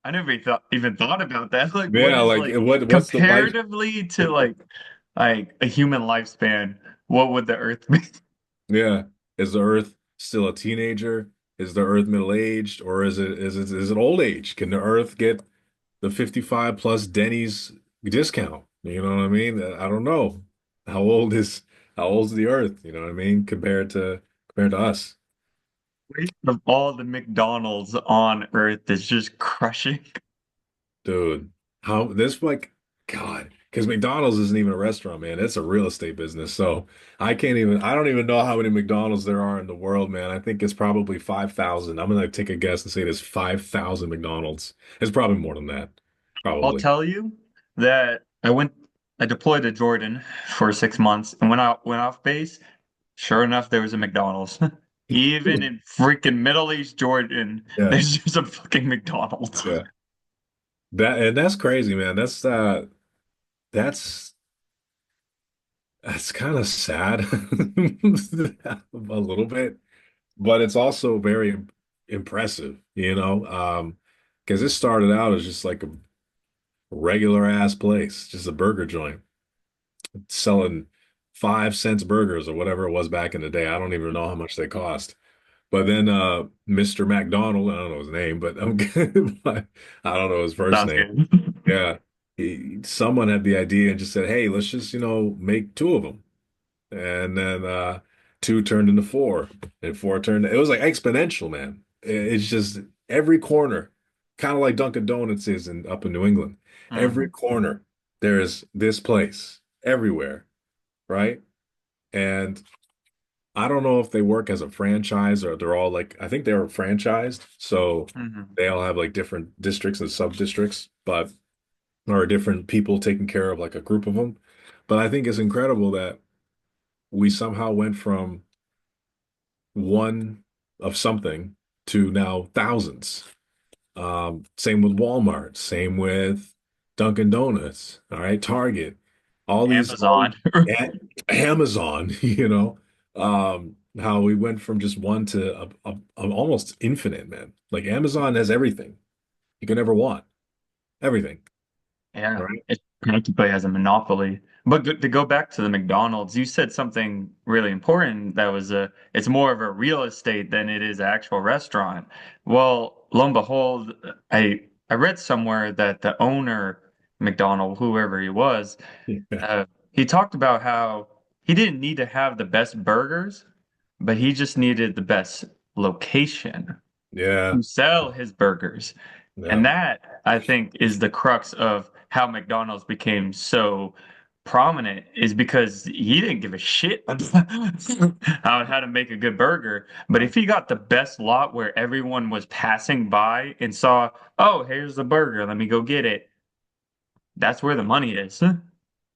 I never even thought about that. Like, what Yeah, is like like what's the life? comparatively to like a human lifespan? What would the Earth be? Yeah. Is the Earth still a teenager? Is the Earth middle-aged or is it old age? Can the Earth get the 55 plus Denny's discount? You know what I mean? I don't know. How old is how old's the Earth? You know what I mean? Compared to us. Rate of all the McDonald's on Earth is just crushing. Dude, how this like God, because McDonald's isn't even a restaurant, man. It's a real estate business. So I don't even know how many McDonald's there are in the world, man. I think it's probably 5,000. I'm gonna take a guess and say there's 5,000 McDonald's. It's probably more than that. I'll Probably. tell you that I deployed to Jordan for 6 months, and when I went off base, sure enough, there was a McDonald's. Even in freaking Middle East Jordan, Yeah. there's just a fucking McDonald's. Yeah. That's crazy, man. That's that's kind of sad a little bit, but it's also very impressive, because it started out as just like a regular ass place, just a burger joint selling 5 cents burgers or whatever it was back in the day. I don't even know how much they cost. But then Mr. McDonald, I don't know his name, but I don't know his first Sounds name. good. Yeah. Someone had the idea and just said, "Hey, let's just, make two of them." And then two turned into four, and four turned. It was like exponential, man. It's just every corner, kind of like Dunkin' Donuts is up in New England. Every Mhm. corner, there is this place everywhere, right? And I don't know if they work as a franchise or they're all like, I think they're franchised, so Mhm. they all have like different districts and sub-districts, but or different people taking care of like a group of them. But I think it's incredible that we somehow went from one of something to now thousands. Same with Walmart, same with Dunkin' Donuts, all right, Target, all Amazon. A- Amazon, how we went from just one to a almost infinite, man. Like Amazon has everything you can ever want, everything, Yeah, right? it practically has a monopoly. But to go back to the McDonald's, you said something really important that was it's more of a real estate than it is an actual restaurant. Well, lo and behold, I read somewhere that the owner, McDonald, whoever he was, Yeah, he talked about how he didn't need to have the best burgers, but he just needed the best location yeah, to sell his burgers. yeah. And that, I think, is the crux of how McDonald's became so prominent, is because he didn't give a shit about how to make a good burger. But if he got the best lot where everyone was passing by and saw, oh, here's the burger, let me go get it, that's where the money is.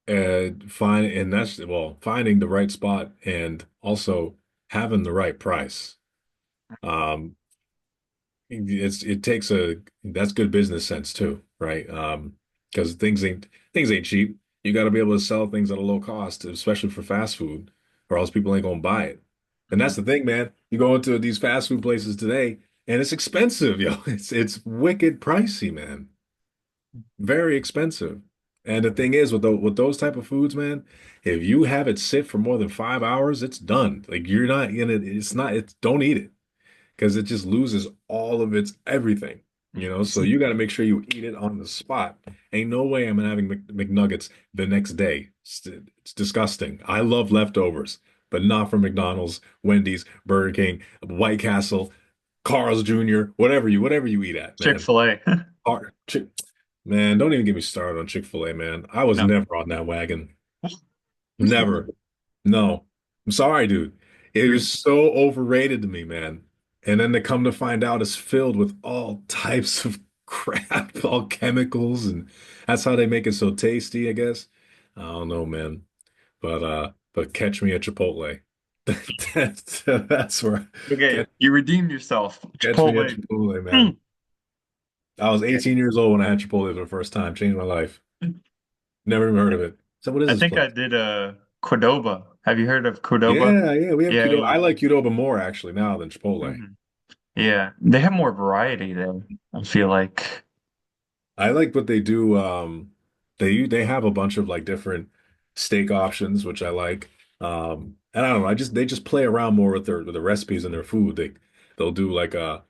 And that's well, finding the right spot and also having the right price. Um, it takes a that's good business sense too, right? Because things ain't cheap. You got to be able to sell things at a low cost, especially for fast food, or else people ain't gonna buy it. And that's the thing, man. You go into these fast food places today, and it's expensive, yo. It's wicked pricey, man. Very expensive. And the thing is, with those type of foods, man, if you have it sit for more than 5 hours, it's done. Like you're not gonna. It's not. It's don't eat it because it just loses all of its everything, So you got to make sure you eat it on the spot. Ain't no way I'm having McNuggets the next day. It's disgusting. I love leftovers, but not from McDonald's, Wendy's, Burger King, White Castle, Carl's Jr., whatever you eat at, man. Chick-fil-A. Or- Chick, man, don't even get me started on Chick-fil-A, man. I was No. never on that wagon. Never. No. I'm sorry, dude. It is so overrated to me, man. And then to come to find out it's filled with all types of crap, all chemicals, and that's how they make it so tasty, I guess. I don't know, man. But catch me at Chipotle. That's where Okay, catch, you redeemed yourself. catch me at Chipotle. Chipotle, Hmm. man. I was 18 years old when I had Chipotle for the first time. Changed my life. Never even heard of it. So what is I this think I place? did Cordoba. Have you heard of Cordoba? Yeah, yeah, we have Yeah, Qdoba. I like Qdoba more actually now than Chipotle. mhm. Yeah. They have more variety there, I feel like. I like what they do. They have a bunch of like different steak options, which I like. And I don't know, they just play around more with the recipes and their food. They'll do like a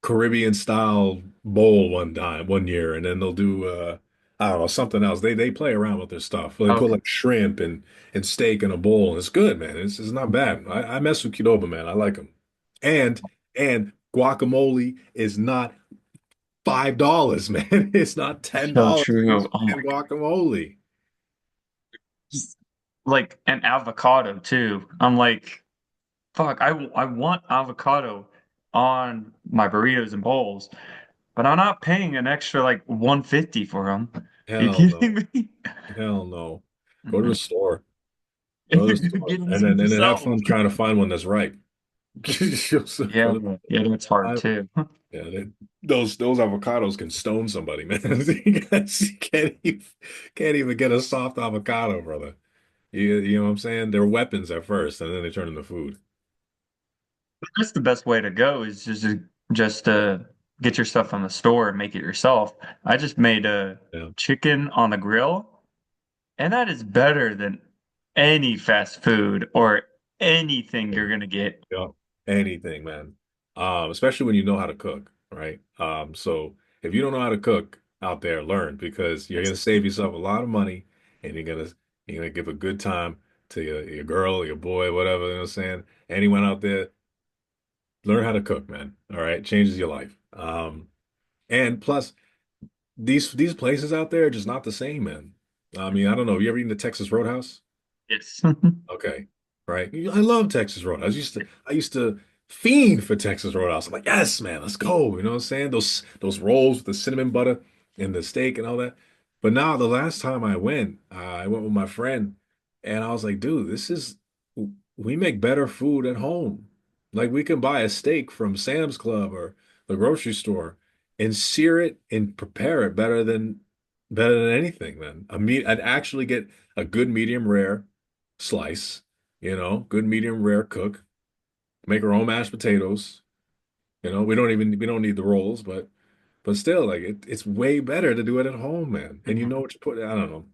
Caribbean style bowl one year, and then they'll do I don't know, something else. They play around with their stuff. They put Okay. like shrimp and steak in a bowl, and it's good, man. It's not bad. I mess with Qdoba, man. I like them. And guacamole is not $5, man. It's not ten So dollars to true. use Oh my God. guacamole. Just like an avocado too. I'm like, fuck, I want avocado on my burritos and bowls, but I'm not paying an extra like 150 for them. You Hell no. kidding me? Hell no. Go to the Mhm. store. Go to the store. Getting And some then have yourself. fun trying to find one that's right. Yeah, yeah, that's hard I, too. yeah, those avocados can stone somebody, man. You can't even get a soft avocado, brother. You know what I'm saying? They're weapons at first, and then they turn into food. That's the best way to go is just get your stuff from the store and make it yourself. I just made a Yeah. chicken on the grill, and that is better than any fast food or anything you're gonna get. Yeah, anything, man. Especially when you know how to cook, right? So if you don't know how to cook out there, learn because you're gonna save yourself a lot of money and you're gonna give a good time to your girl, your boy, whatever, you know what I'm saying? Anyone out there, learn how to cook, man. All right, changes your life. And plus these places out there are just not the same, man. I mean, I don't know. You ever eaten the Texas Roadhouse? Yes. Okay. Right. I love Texas Roadhouse. I used to fiend for Texas Roadhouse. I'm like, yes, man, let's go. You know what I'm saying? Those rolls with the cinnamon butter and the steak and all that. But now the last time I went with my friend and I was like, dude, we make better food at home. Like we can buy a steak from Sam's Club or the grocery store and sear it and prepare it better than anything, man. I'd actually get a good medium rare slice, good medium rare cook, make our own mashed potatoes. We don't need the rolls, but still, like it's way better to do it at home, man. And you know what you put, I don't know.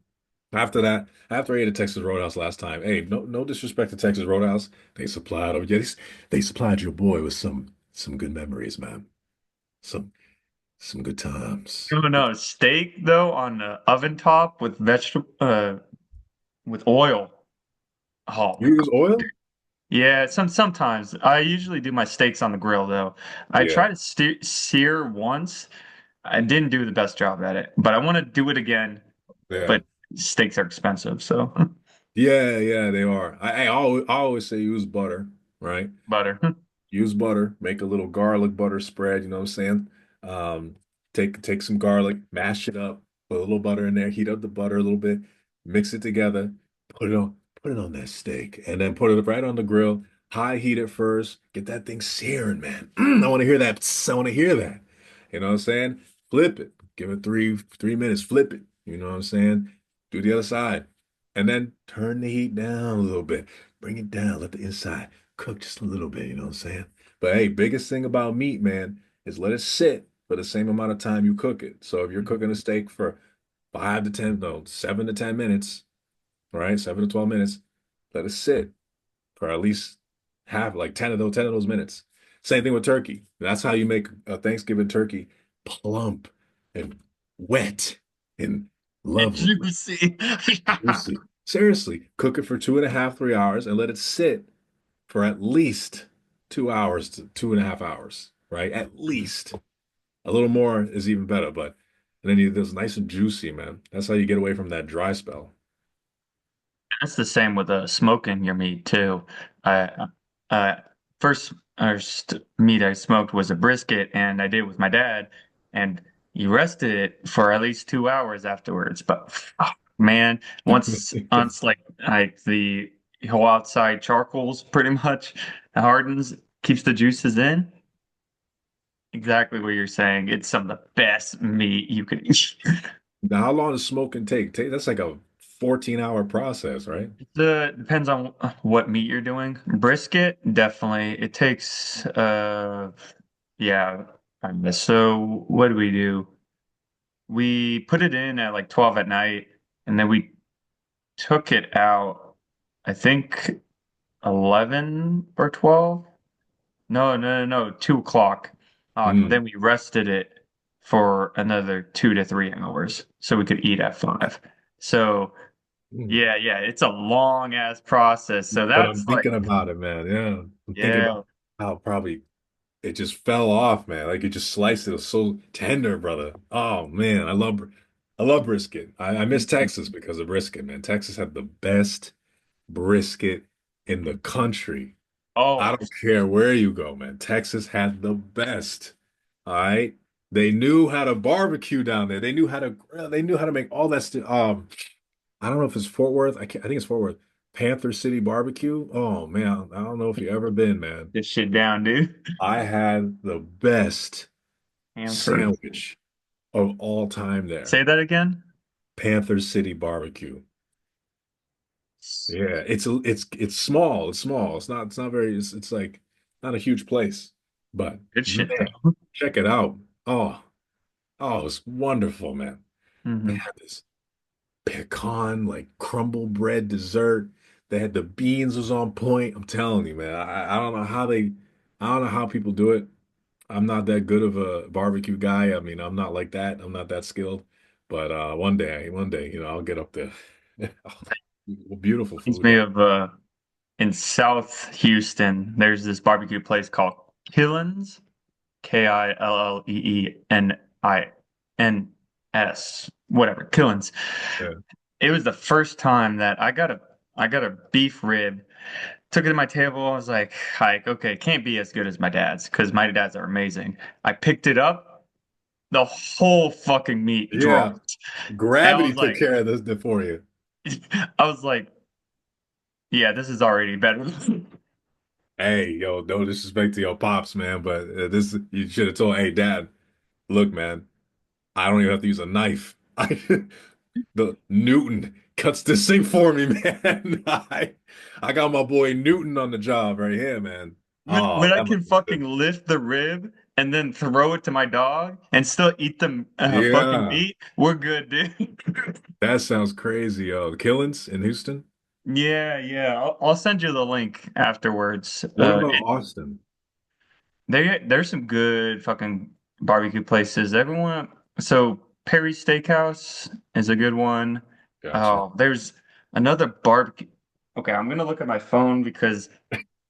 After I ate at Texas Roadhouse last time, hey, no disrespect to Texas Roadhouse. They supplied your boy with some good memories, man. Some some good times. No, no, steak though on the oven top with vegetable with oil. Oh You my God. use oil? Yeah, sometimes I usually do my steaks on the grill though. I Yeah, tried to sear once. I didn't do the best job at it, but I want to do it again. yeah. But steaks are expensive, so Yeah, yeah, they are. I always say use butter, right? butter. Use butter, make a little garlic butter spread, you know what I'm saying? Um, take some garlic, mash it up, put a little butter in there, heat up the butter a little bit, mix it together, put it on that steak, and then put it right on the grill. High heat it first, get that thing searing, man. I want to hear that. I want to hear that. You know what I'm saying? Flip it. Give it three minutes. Flip it. You know what I'm saying? Do the other side, and then turn the heat down a little bit. Bring it down. Let the inside cook just a little bit, you know what I'm saying? But hey, biggest thing about meat, man, is let it sit for the same amount of time you cook it. So if you're cooking a steak for 5 to 10, no, 7 to 10 minutes, all right, 7 to 12 minutes, let it sit for at least half, like 10 of those minutes. Same thing with turkey. That's how you make a Thanksgiving turkey plump and wet and And lovely, juicy. juicy. Seriously, cook it for 2.5, 3 hours and let it sit for at least 2 hours to 2.5 hours, right? At least. A little more is even better, but and then you this nice and juicy, man. That's how you get away from that dry spell. That's the same with smoking your meat too. I first meat I smoked was a brisket, and I did it with my dad, and you rested it for at least 2 hours afterwards. But fuck, man, once like the whole outside charcoal's pretty much hardens, keeps the juices in. Exactly what you're saying. It's some of the best meat you could eat. Now, how long does smoking take? That's like a 14-hour process, right? The depends on what meat you're doing. Brisket, definitely. It takes yeah. So what do we do? we put it in at like 12 at night, and then we took it out, I think 11 or 12. No, 2 o'clock. Mm, Then we rested it for another 2 to 3 hours so we could eat at 5. So mm. yeah, it's a long ass process. So But I'm that's like, thinking about it, man. Yeah. I'm thinking yeah, about how probably it just fell off, man. Like it just sliced it. It was so tender, brother. Oh man, I love brisket. I miss Texas because of brisket, man. Texas had the best brisket in the country. I oh, don't care where you go, man. Texas had the best. All right. They knew how to barbecue down there. They knew how to grill. They knew how to make all that stuff. I don't know if it's Fort Worth. I think it's Fort Worth. Panther City Barbecue. Oh man, I don't know if you ever been, man. this shit down, dude. I had the best Hanford. sandwich of all time there. Say that again. Panther City Barbecue. Yeah, it's small. It's small. It's not very it's like not a huge place. But Good shit man, though. check it out. Oh, oh, it's wonderful, man. They Hmm. had this pecan like crumble bread dessert. They had the beans was on point. I'm telling you, man. I don't know how I don't know how people do it. I'm not that good of a barbecue guy. I mean, I'm not like that. I'm not that skilled. But one day, I'll get up there. Beautiful Reminds food me though. of in South Houston, there's this barbecue place called Killins, Killens, whatever, Killins. Yeah. It was the first time that I got a beef rib, took it to my table. I was like, okay, it can't be as good as my dad's because my dad's are amazing. I picked it up, the whole fucking meat Yeah. dropped. And Gravity took care of this for you. I was like, yeah, this is already better. Hey, yo, no disrespect to your pops, man, but this you should have told, hey, Dad, look, man, I don't even have to use a knife. The Newton cuts this thing for me, man. I got my boy Newton on the job right here, man. Oh, When I that can must be fucking good. lift the rib and then throw it to my dog and still eat the fucking Yeah, meat, we're good, dude. that sounds crazy, yo. The Killings in Houston. Yeah. I'll send you the link afterwards. What about Austin? There's some good fucking barbecue places. Everyone, so Perry Steakhouse is a good one. Gotcha. Oh, there's another barbecue. Okay, I'm gonna look at my phone because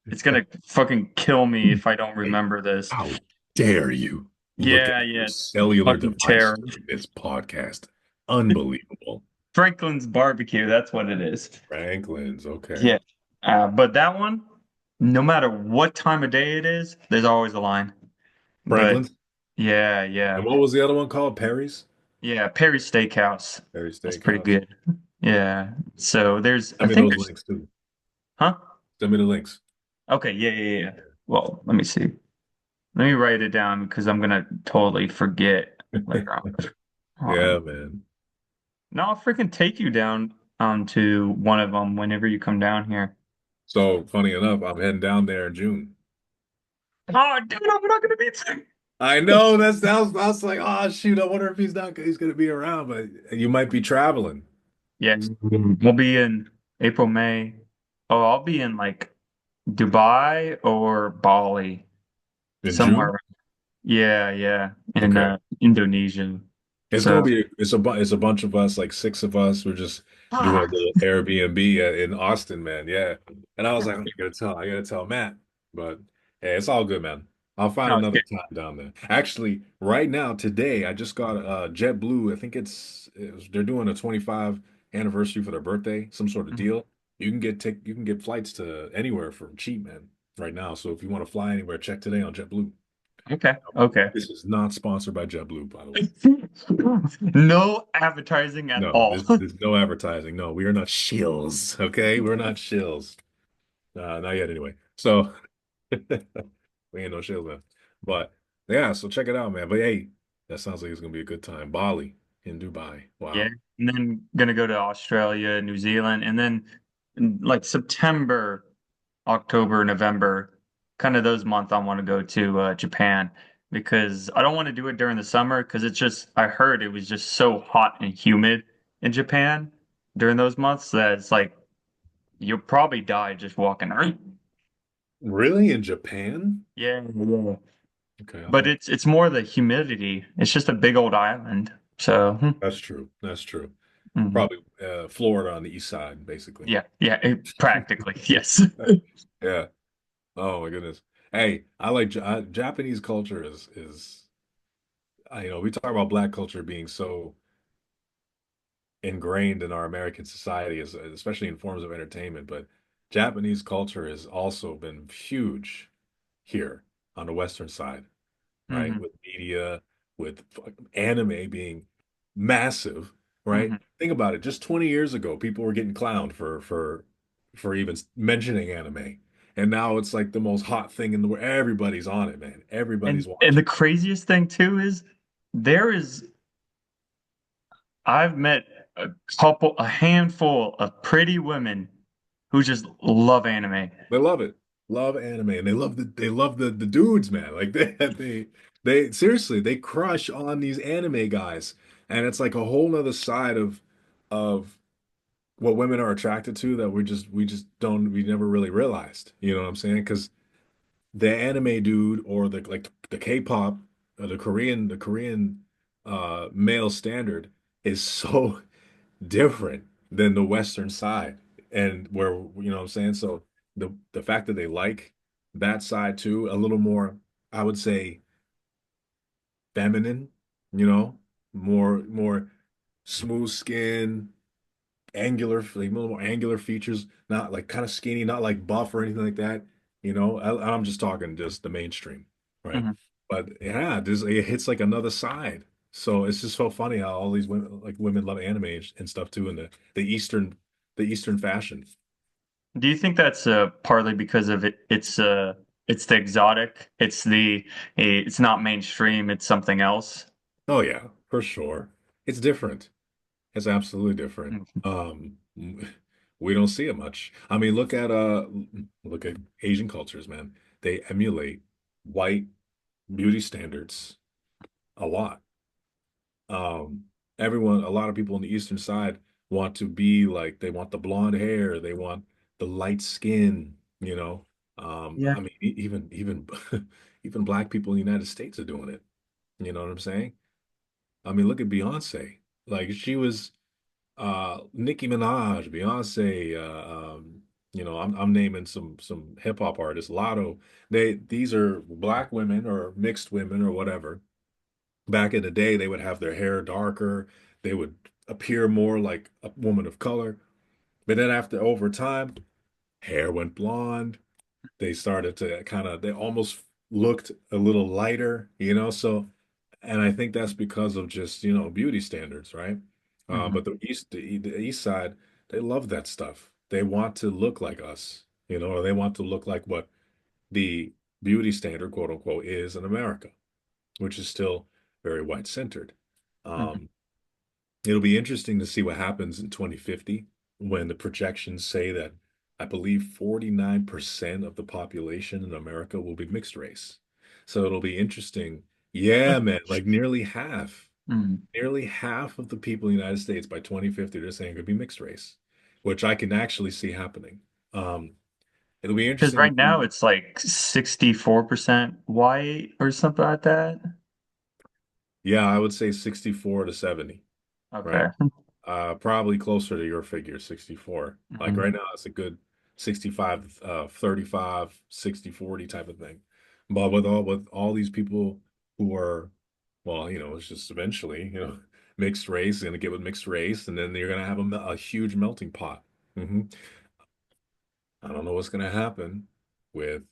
it's gonna fucking kill me if I don't Hey, remember this. how dare you look at your Yeah, cellular fucking device terror. during this podcast? Unbelievable. Franklin's Barbecue, that's what it is. Franklin's, okay. Yeah. But that one, no matter what time of day it is, there's always a line. But Franklin's. yeah, And yeah. what was the other one called? Perry's? Yeah, Perry Steakhouse. Perry That's pretty Steakhouse. good. Yeah. So I Send me think those there's, links too. huh? Send me the links. Okay, yeah. Well, let me see. Let me write it down because I'm gonna totally forget later on. Yeah, Um, man. no, I'll freaking take you down to one of them whenever you come down here. So funny enough, I'm heading down there in June. Oh, dude, I'm not gonna be there. I know I was like, oh shoot, I wonder if he's gonna be around, but you might be traveling Yeah, we'll be in April, May. Oh, I'll be in like Dubai or Bali, in June. somewhere. Yeah, in Okay. Indonesia. It's gonna So, be it's a bunch of us, like six of us. We're just doing a fuck. little Airbnb in Austin, man. Yeah. And I was like, I gotta tell Matt. But hey, it's all good, man. I'll find No, it's another good. time down there. Actually, right now, today, I just got JetBlue. I think they're doing a 25 anniversary for their birthday, some sort of Mhm. deal. You can get flights to anywhere for cheap, man, right now. So if you want to fly anywhere, check today on JetBlue. Okay. This is not sponsored by JetBlue, by the way. No advertising at No, all. there's no advertising. No, we are not shills. Okay, we're not shills. Not yet, anyway. So we ain't no shills, man. But yeah, so check it out, man. But hey, that sounds like it's gonna be a good time. Bali in Dubai. Yeah. Wow. And then gonna go to Australia, New Zealand, and then in, like September, October, November, kind of those months I want to go to Japan. because I don't want to do it during the summer because it's just I heard it was just so hot and humid in Japan during those months that it's like you'll probably die just walking around. Really? In Japan? Yeah, yeah. Okay, But it's more the humidity. It's just a big old island. So, that's true. That's true. mhm. Probably Florida on the east side, basically. Yeah, yeah, practically, yes. Yeah. Oh my goodness. Hey, I like Japanese culture is we talk about black culture being so ingrained in our American society, especially in forms of entertainment, but Japanese culture has also been huge here on the Western side, right? Hmm. With media, with anime being massive, right? Hmm. Think about it. Just 20 years ago, people were getting clowned for even mentioning anime. And now it's like the most hot thing in the world. Everybody's on it, man. Everybody's And the watching. craziest thing too is there is I've met a handful of pretty women who just love anime. They love it. Love anime. And they love the dudes, man. Like they seriously, they crush on these anime guys. And it's like a whole nother side of what women are attracted to that we just don't we never really realized. You know what I'm saying? Because the anime dude or the K-pop or the Korean male standard is so different than the Western side. And where you know what I'm saying? So the fact that they like that side too, a little more, I would say, feminine, you know, more smooth skin, angular, like a little more angular features, not like kind of skinny, not like buff or anything like that. I'm just talking just the mainstream, right? Mhm. But yeah, it hits like another side. So it's just so funny how all these women, like women, love anime and stuff too, and the Eastern fashion. Do you think that's partly because of it's the exotic, it's not mainstream, it's something else? Oh yeah, for sure. It's different. It's absolutely different. Mhm. We don't see it much. I mean, look at Asian cultures, man. They emulate white beauty standards a lot. Um, a lot of people on the Eastern side want to be like they want the blonde hair, they want the light skin, you know. Yeah. I mean, even even black people in the United States are doing it. You know what I'm saying? I mean, look at Beyonce. Like she was Nicki Minaj, Beyonce, I'm naming some hip hop artists, Lotto. These are black women or mixed women or whatever. Back in the day, they would have their hair darker, they would appear more like a woman of color. But then after over time, hair went blonde. They started to they almost looked a little lighter, so and I think that's because of just, beauty standards, right? Hmm. But the East side, they love that stuff. They want to look like us, or they want to look like what the beauty standard, quote unquote, is in America, which is still very white centered. Hmm. Um, It'll be interesting to see what happens in 2050 when the projections say that I believe 49% of the population in America will be mixed race. So it'll be interesting. Yeah, man, like Hmm. nearly half of the people in the United States by 2050 they're saying could be mixed race, which I can actually see happening. Um, it'll be Because interesting to right now see. it's like 64% white or something like that. Yeah, I would say 64 to 70, right? Okay. Probably closer to your figure, 64. Like Hmm. right now, it's a good 65, 35, 60, 40 type of thing. But with all these people who are, well, it's just eventually, mixed race, going to get with mixed race, and then you're going to have a huge melting pot. hmm I don't know what's going to happen with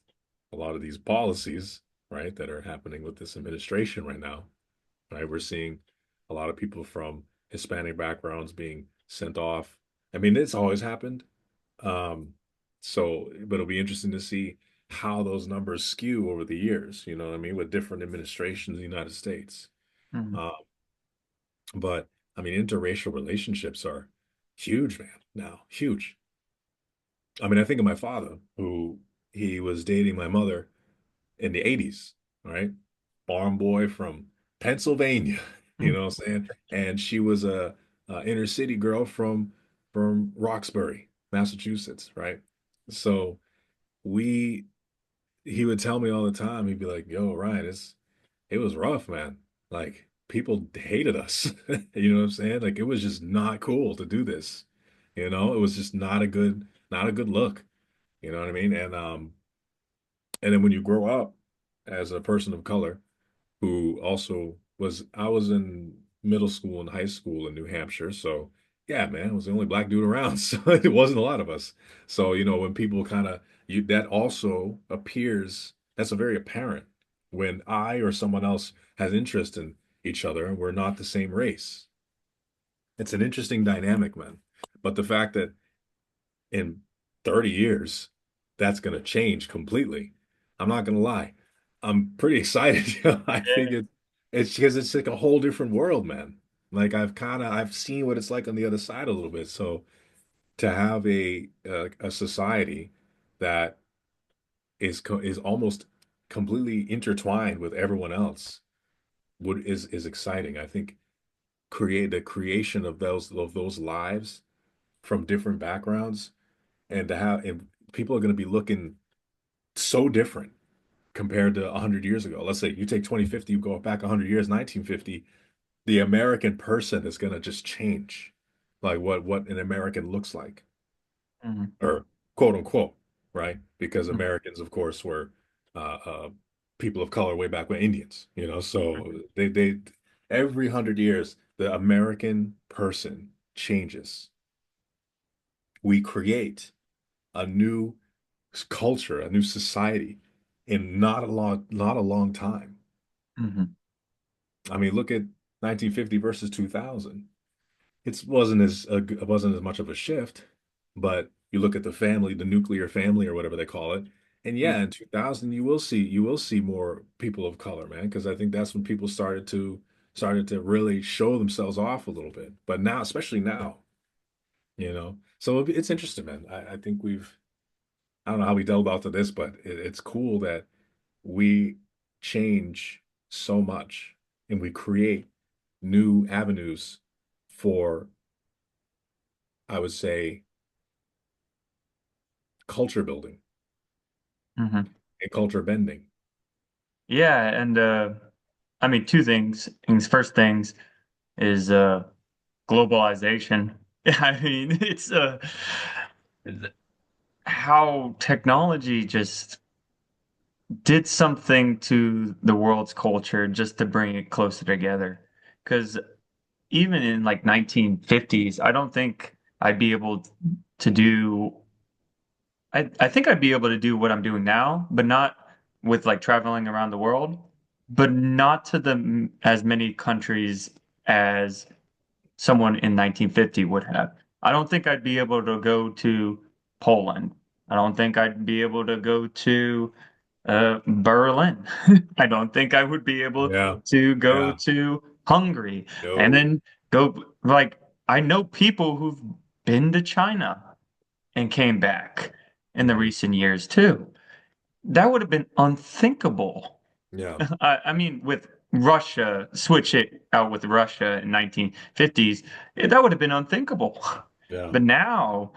a lot of these policies, right, that are happening with this administration right now, right? We're seeing a lot of people from Hispanic backgrounds being sent off. I mean, it's always happened. Um, but it'll be interesting to see how those numbers skew over the years, you know what I mean, with different administrations in the United States. Hmm. Uh, but I mean, interracial relationships are huge, man, now, huge. I mean, I think of my father, who he was dating my mother in the 80s, right? farm boy from Pennsylvania, you know what I'm saying? And she was a inner city girl from Roxbury, Massachusetts, right? So we he would tell me all the time, he'd be like, "Yo, Ryan, it was rough, man. Like people hated us." You know what I'm saying? Like it was just not cool to do this. You know, it was just not a good look. You know what I mean? And then when you grow up as a person of color who also was I was in middle school and high school in New Hampshire, so yeah, man, I was the only black dude around, so it wasn't a lot of us. So, you know, when people kind of you that also appears, that's a very apparent when I or someone else has interest in each other and we're not the same race. It's an interesting dynamic, man. But the fact that in 30 years, that's going to change completely. I'm not going to lie. I'm pretty excited. You know, I think Yeah. it's because it's like a whole different world, man. Like I've seen what it's like on the other side a little bit. So to have a society that is almost completely intertwined with everyone else would is exciting. I think create the creation of those lives from different backgrounds and to have and people are going to be looking so different compared to 100 years ago. Let's say you take 2050, you go back 100 years, 1950, the American person is going to just change, like what an American looks like, Mhm. or quote unquote, right? Because Mhm. Americans, of course, were people of color way back when Indians, you know. So they every 100 years, the American person changes. We create a new culture, a new society in not a long time. Mhm. I mean, look at 1950 versus 2000. It wasn't as much of a shift, but you look at the family, the nuclear family or whatever they call it, and yeah, in 2000 you will see more people of color, man, because I think that's when people started to really show themselves off a little bit. But now, especially now, you know, so it's interesting, man. I think I don't know how we delved out to this, but it's cool that we change so much and we create new avenues for, I would say, culture building Mhm. and culture bending. Yeah, and I mean, two things. First things is globalization. I mean, it's how technology just did something to the world's culture just to bring it closer together. Because even in like 1950s, I don't think I'd be able to do. I think I'd be able to do what I'm doing now, but not with like traveling around the world, but not to the as many countries as someone in 1950 would have. I don't think I'd be able to go to Poland. I don't think I'd be able to go to Berlin. I don't think I would be able Yeah, to go yeah. to Hungary and No. then go like I know people who've been to China and came back in the Mhm. recent years too. That would have been unthinkable. Yeah, I mean, with Russia, switch it out with Russia in 1950s, that would have been unthinkable. yeah, But now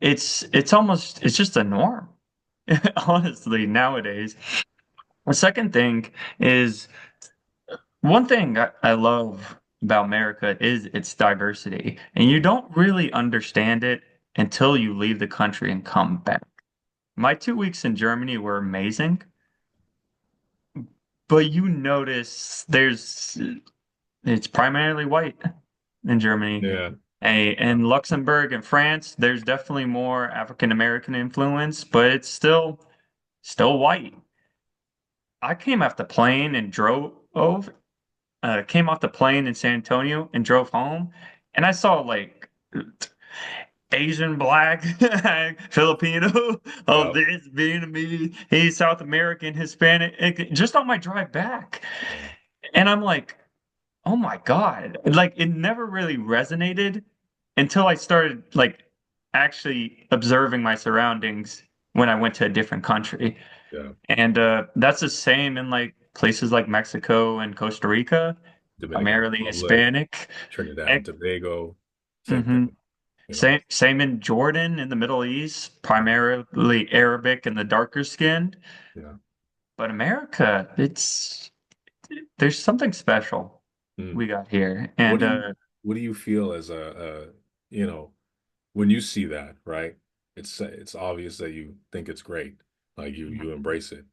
it's just a norm. Honestly, nowadays. The second thing is one thing I love about America is its diversity, and you don't really understand it until you leave the country and come back. My 2 weeks in Germany were amazing, but you notice it's primarily white in Germany. yeah, In Luxembourg and France, there's definitely more African American influence, but it's still white. I came off the plane in San Antonio and drove home, and I saw like Asian, black, Filipino, yeah, this, Vietnamese, he's South American, Hispanic, just on my drive back. yeah, And I'm like, oh my God. Like it never really resonated until I started like actually observing my surroundings when I went to a different country. yeah. And that's the same in like places like Mexico and Costa Rica, Dominican primarily Republic, Hispanic. Trinidad and Eh, Tobago, same mhm. thing, you know. Same in Jordan in the Middle East, primarily Arabic and the darker skinned. Yeah. But America, there's something special Mm. we got here. What And do you what do you feel as you know, when you see that, right? It's obvious that you think it's great, like you embrace it.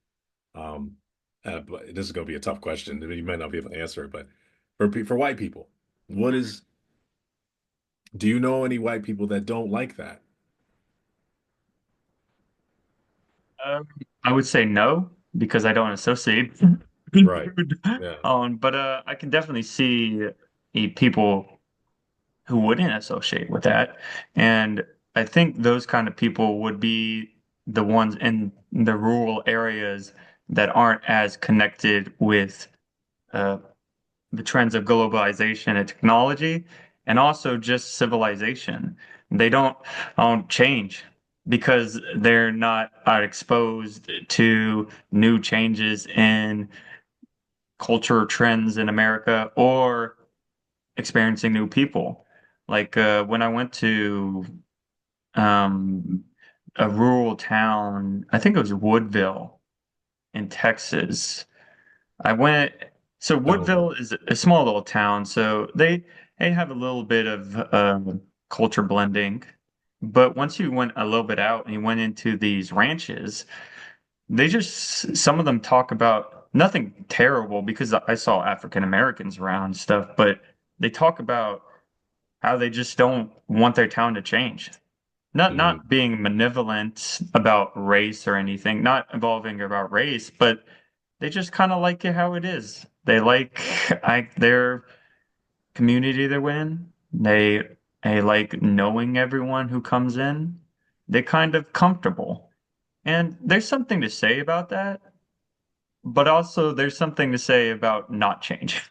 Um, but this is going to be a tough question. I mean, you might not be able to answer it, but for white people, what is do you know any white people that don't like that? um, I would say no because I don't associate Right. food. Yeah. But I can definitely see people who wouldn't associate with that. And I think those kind of people would be the ones in the rural areas that aren't as connected with uh, the trends of globalization and technology, and also just civilization. They don't change because they're not exposed to new changes in culture trends in America or experiencing new people. Like when I went to um, a rural town, I think it was Woodville in Texas. I went, so Don't know. Woodville is a small little town, so they have a little bit of culture blending. But once you went a little bit out and you went into these ranches, they just some of them talk about nothing terrible because I saw African Americans around and stuff, but they talk about how they just don't want their town to change. Mhm. Not being malevolent about race or anything, not involving about race, but they just kind of like it how it is. They like their community they're in. They like knowing everyone who comes in. They're kind of comfortable. And there's something to say about that, but also there's something to say about not change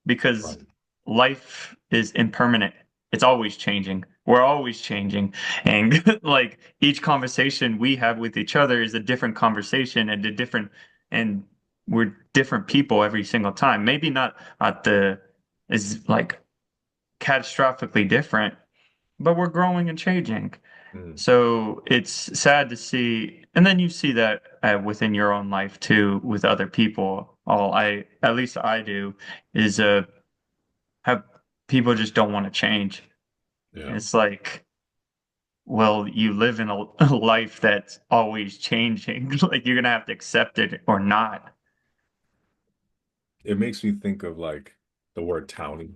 because Right. life is impermanent. It's always changing. We're always changing. And like each conversation we have with each other is a different conversation and and we're different people every single time. Maybe not at the is like catastrophically different, but we're growing and changing. Mm. So it's sad to see, and then you see that within your own life too, with other people. All at least I do, is have people just don't want to change. And Yeah. it's like, well, you live in a life that's always changing. Like you're gonna have to accept it or not. It makes me think of like the word townie,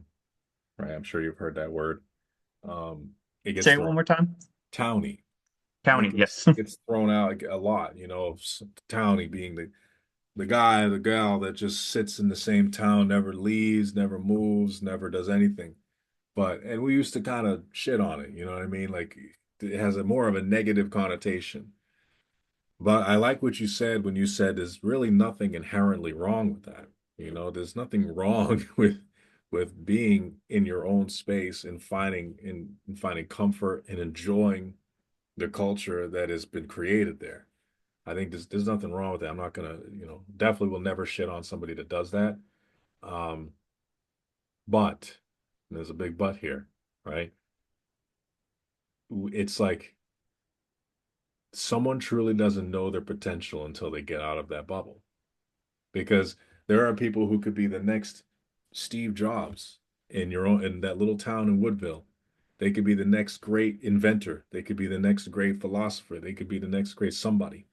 right? I'm sure you've heard that word. It gets Say it thrown one more time. townie. County, It yes. gets thrown out like, a lot, townie being the guy, the gal that just sits in the same town, never leaves, never moves, never does anything. And we used to kind of shit on it, you know what I mean? Like it has a more of a negative connotation. But I like what you said when you said there's really nothing inherently wrong with that. There's nothing wrong with being in your own space and finding comfort and enjoying the culture that has been created there. I think there's nothing wrong with that. I'm not gonna, definitely will never shit on somebody that does that. Um, but and there's a big but here, right? It's like someone truly doesn't know their potential until they get out of that bubble. Because there are people who could be the next Steve Jobs in that little town in Woodville. They could be the next great inventor. They could be the next great philosopher. They could be the next great somebody.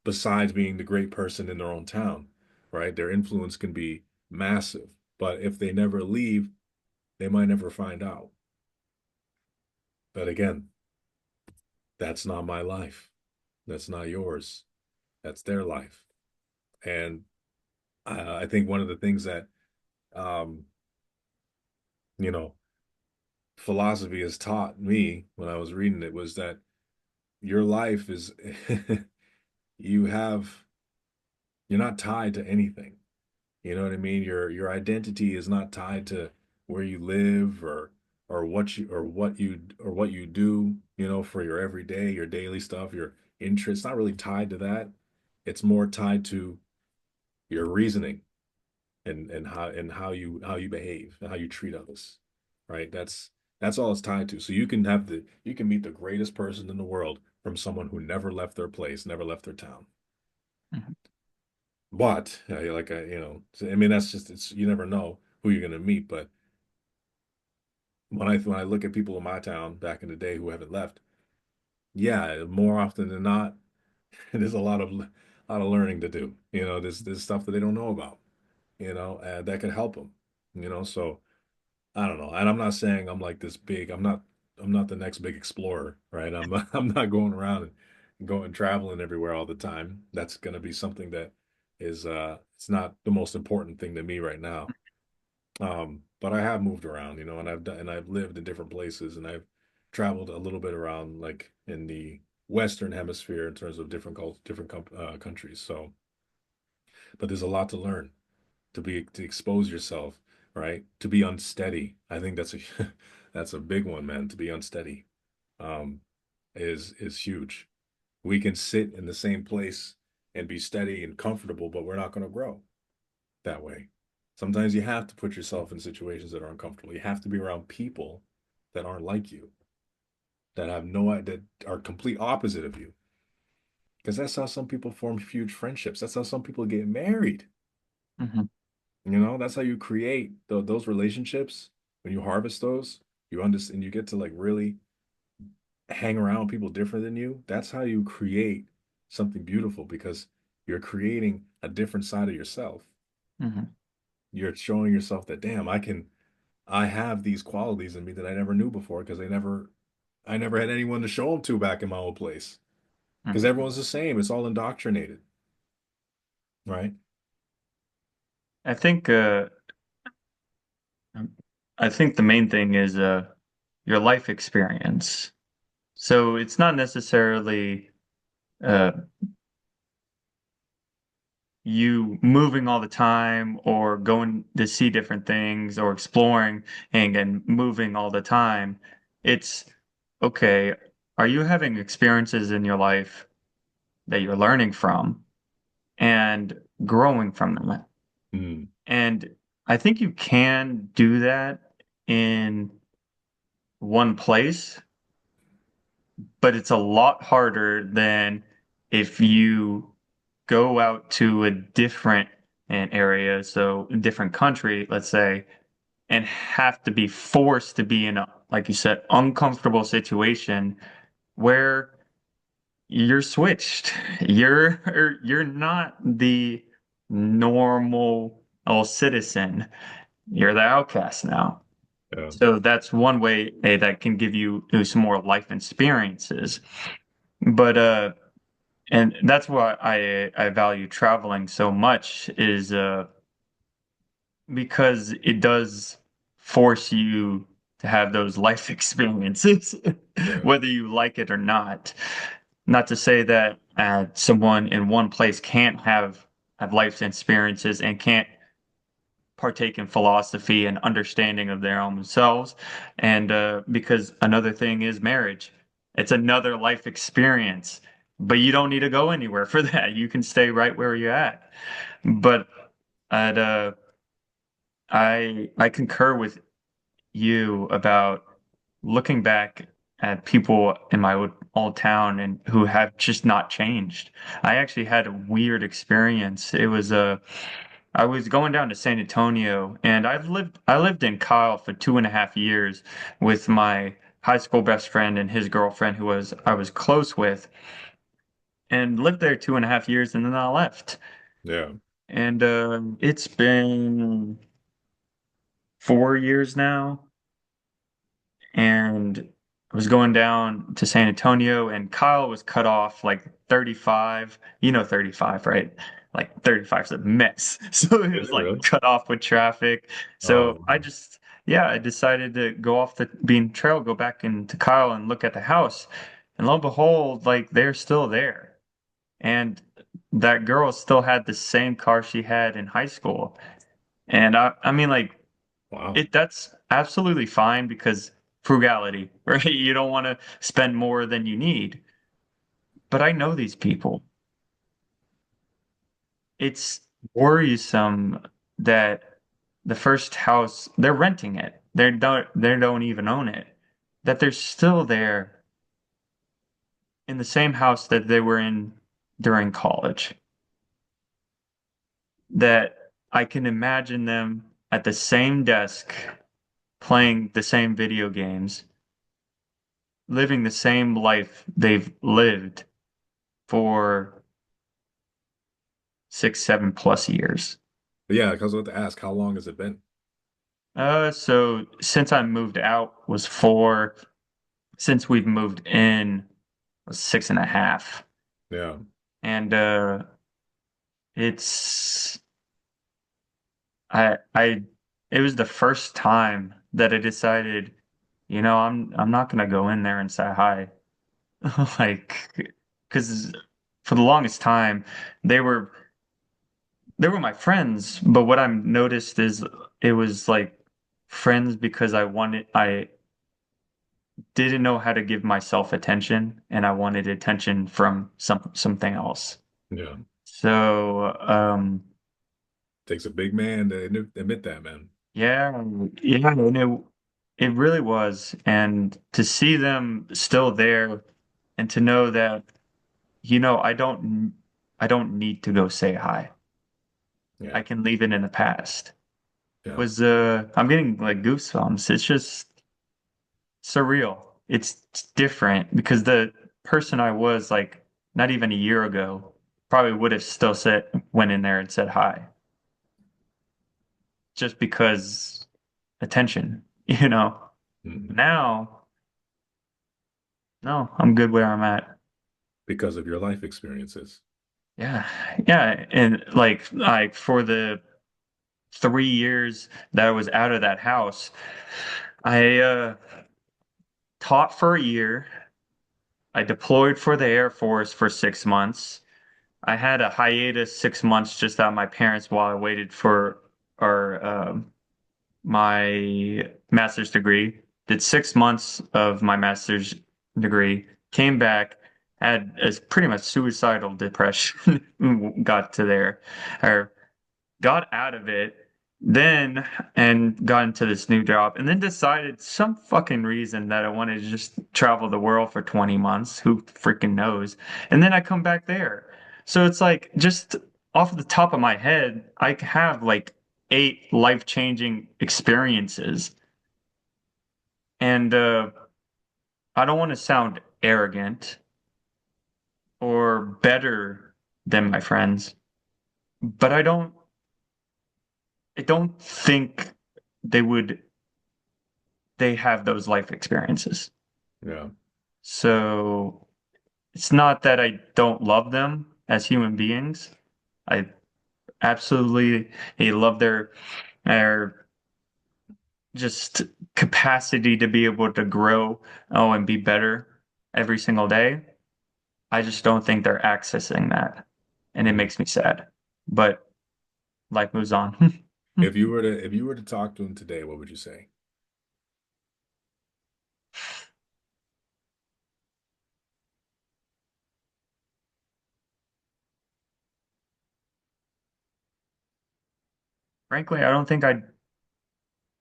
Besides being the great person in their own town, right? Their influence can be massive, but if they never leave, they might never find out. But again, that's not my life. That's not yours. That's their life. And I think one of the things that um, you know, philosophy has taught me when I was reading it was that your life is you have you're not tied to anything. You know what I mean? Your identity is not tied to where you live or what you do, for your everyday, your daily stuff, your interests. Not really tied to that. It's more tied to your reasoning and how you behave and how you treat others, right? That's all it's tied to. So you can meet the greatest person in the world from someone who never left their place, never left their town. Mhm. But I mean, that's just it's you never know who you're gonna meet. But when I look at people in my town back in the day who haven't left, yeah, more often than not, there's a lot of learning to do. There's stuff that they don't know about. That could help them. So I don't know. And I'm not saying I'm like this big. I'm not the next big explorer, right? I'm not going around and going traveling everywhere all the time. That's going to be something that is it's not the most important thing to me right now. But I have moved around, and I've lived in different places, and I've traveled a little bit around like in the Western hemisphere in terms of different countries. So, but there's a lot to learn to expose yourself, right? To be unsteady. I think that's a that's a big one, man. To be unsteady um, is huge. We can sit in the same place and be steady and comfortable, but we're not going to grow that way. Sometimes you have to put yourself in situations that are uncomfortable. You have to be around people that aren't like you, that are complete opposite of you. Because that's how some people form huge friendships. That's how some people get married. Mhm. That's how you create those relationships. When you harvest those, you understand, you get to like really hang around with people different than you. That's how you create something beautiful because you're creating a different side of yourself. Mhm. You're showing yourself that, damn, I have these qualities in me that I never knew before because I never had anyone to show them to back in my old place. Because Mhm. everyone's the same. It's all indoctrinated, right? I think I think the main thing is your life experience. So it's not necessarily uh you moving all the time or going to see different things or exploring and moving all the time. It's okay, are you having experiences in your life that you're learning from and growing from them? Mm, And I think you can do that in one place, but it's a lot harder than if you go out to a different an area, so a different country, let's say, and have to be forced to be in a, like you said, uncomfortable situation where you're switched. You're not the normal citizen. You're the outcast now. yeah. So that's one way that can give you some more life experiences. But and that's why I value traveling so much is because it does force you to have those life experiences, Yeah. whether you like it or not. Not to say that someone in one place can't have life experiences and can't partake in philosophy and understanding of their own selves. And because another thing is marriage, it's another life experience, but you don't need to go anywhere for that. You can stay right where you're at. But at I concur with you about looking back at people in my old town and who have just not changed. I actually had a weird experience. It was I was going down to San Antonio and I lived in Kyle for 2.5 years with my high school best friend and his girlfriend who was I was close with and lived there 2.5 years and then I left. Yeah. And it's been 4 years now and I was going down to San Antonio and Kyle was cut off like 35. You know 35, right? Like 35 is a mess. So it Is was it like really? cut off with traffic. So Oh, I decided to go off the bean trail, go back into Kyle and look at the house. And lo and behold, like they're still there. And that girl still had the same car she had in high school. And I mean, like, wow. it that's absolutely fine because frugality, right? You don't want to spend more than you need. But I know these people. It's worrisome that the first house they're renting it. They don't even own it. That they're still there in the same house that they were in during college. That I can imagine them at the same desk playing the same video games, living the same life they've lived for 6, 7+ years. Yeah, because I was about to ask, how long has it been? So since I moved out was 4. Since we've moved in was 6.5. Yeah. And it's I it was the first time that I decided, I'm not gonna go in there and say hi. Like, because for the longest time they were they were my friends, but what I've noticed is it was like friends because I didn't know how to give myself attention and I wanted attention from something else. Yeah. So, Takes a big man to admit that, man. yeah, yeah, and it really was. And to see them still there and to know that, I don't need to go say hi. Yeah. I can leave it in the past. Yeah. Was I'm getting like goosebumps. It's just surreal. It's different because the person I was like not even a year ago probably would have still went in there and said hi just because attention, you know. Mhm. Now, no, I'm good where I'm at. Because of your life experiences. Yeah. Yeah, and like for the 3 years that I was out of that house, I taught for a year. I deployed for the Air Force for 6 months. I had a hiatus 6 months just out my parents while I waited for our my master's degree. Did 6 months of my master's degree. Came back, had a pretty much suicidal depression. Got to there, or got out of it, then and got into this new job, and then decided some fucking reason that I wanted to just travel the world for 20 months. Who freaking knows? And then I come back there. So it's like just off the top of my head, I have like 8 life-changing experiences. And I don't want to sound arrogant or better than my friends, but I don't think they would they have those life experiences. Yeah. So it's not that I don't love them as human beings. I absolutely love their just capacity to be able to grow, and be better every single day. I just don't think they're accessing that, and it Mm. makes me sad. But life moves on. If you were to talk to him today, what would you say? Frankly, I don't think I'd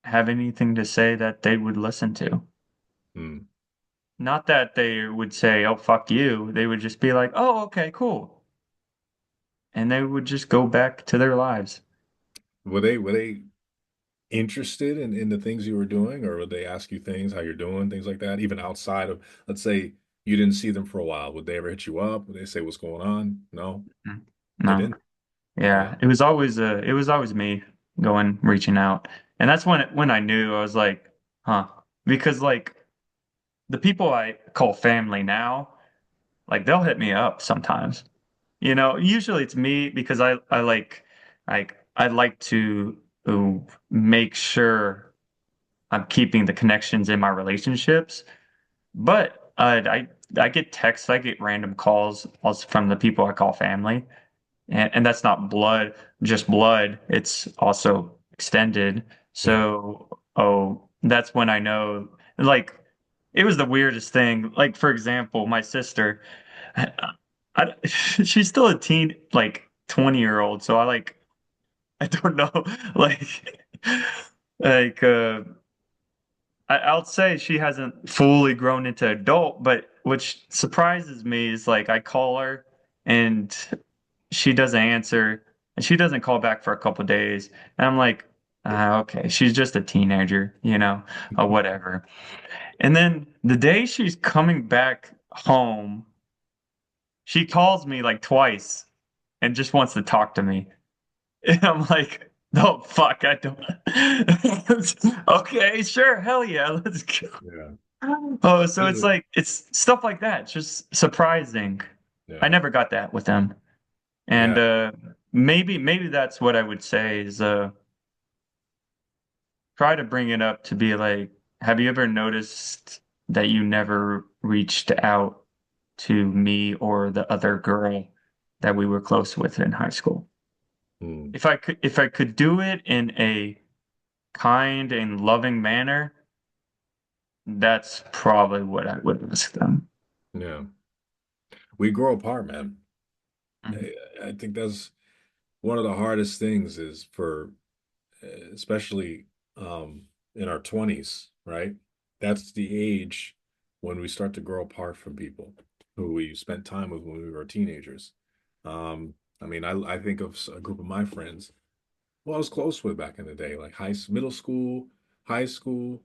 have anything to say that they would listen to. Hmm. Not that they would say, "Oh, fuck you." They would just be like, "Oh, okay, cool." And they would just go back to their lives. Were they interested in the things you were doing, or would they ask you things, how you're doing, things like that, even outside of, let's say you didn't see them for a while? Would they ever hit you up? Would they say what's going on? No, Mm. they No. didn't. Yeah. Yeah, it was always me going reaching out. And that's when I knew I was like, "Huh." Because like the people I call family now, like they'll hit me up sometimes. Usually it's me because I like to make sure I'm keeping the connections in my relationships. But I get texts, I get random calls also from the people I call family, and that's not just blood. It's also extended. Yeah. So, that's when I know. Like, it was the weirdest thing. Like, for example, my sister, she's still a teen, like 20-year-old. So I like I don't know. Like, like, I'll say she hasn't fully grown into adult, but which surprises me is like I call her and she doesn't answer and she doesn't call back for a couple days. And I'm like, okay, she's just a teenager, or whatever. And then the day she's coming back home, she calls me like twice and just wants to talk to me. And I'm like, oh fuck, I don't. Okay, sure, hell yeah, let's go. Yeah. Oh, so it's There's a- like it's stuff like that. It's just surprising. I Yeah. never got that with them. And Yeah. maybe that's what I would say is try to bring it up to be like, have you ever noticed that you never reached out to me or the other girl that we were close with in high school? Mm, If I could do it in a kind and loving manner, that's probably what I would ask them. yeah. We grow apart, man. Mhm. I, I think that's one of the hardest things is for, especially in our 20s, right? That's the age when we start to grow apart from people who we spent time with when we were teenagers. I mean, I think of a group of my friends who I was close with back in the day, like middle school, high school,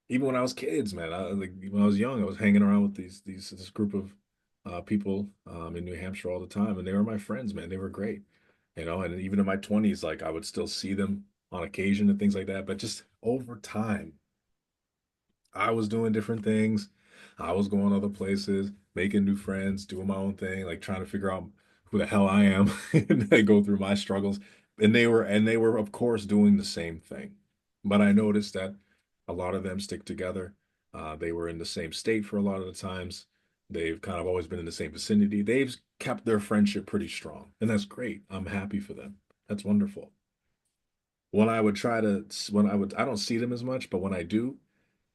even when I was kids, man. Like when I was young, I was hanging around with this group of people in New Hampshire all the time, and they were my friends, man. They were great, And even in my 20s, like I would still see them on occasion and things like that. But just over time, I was doing different things. I was going other places, making new friends, doing my own thing, like trying to figure out who the hell I am and I go through my struggles. And they were of course doing the same thing. But I noticed that a lot of them stick together. They were in the same state for a lot of the times. They've kind of always been in the same vicinity. They've kept their friendship pretty strong, and that's great. I'm happy for them. That's wonderful. When I would try to, when I don't see them as much, but when I do,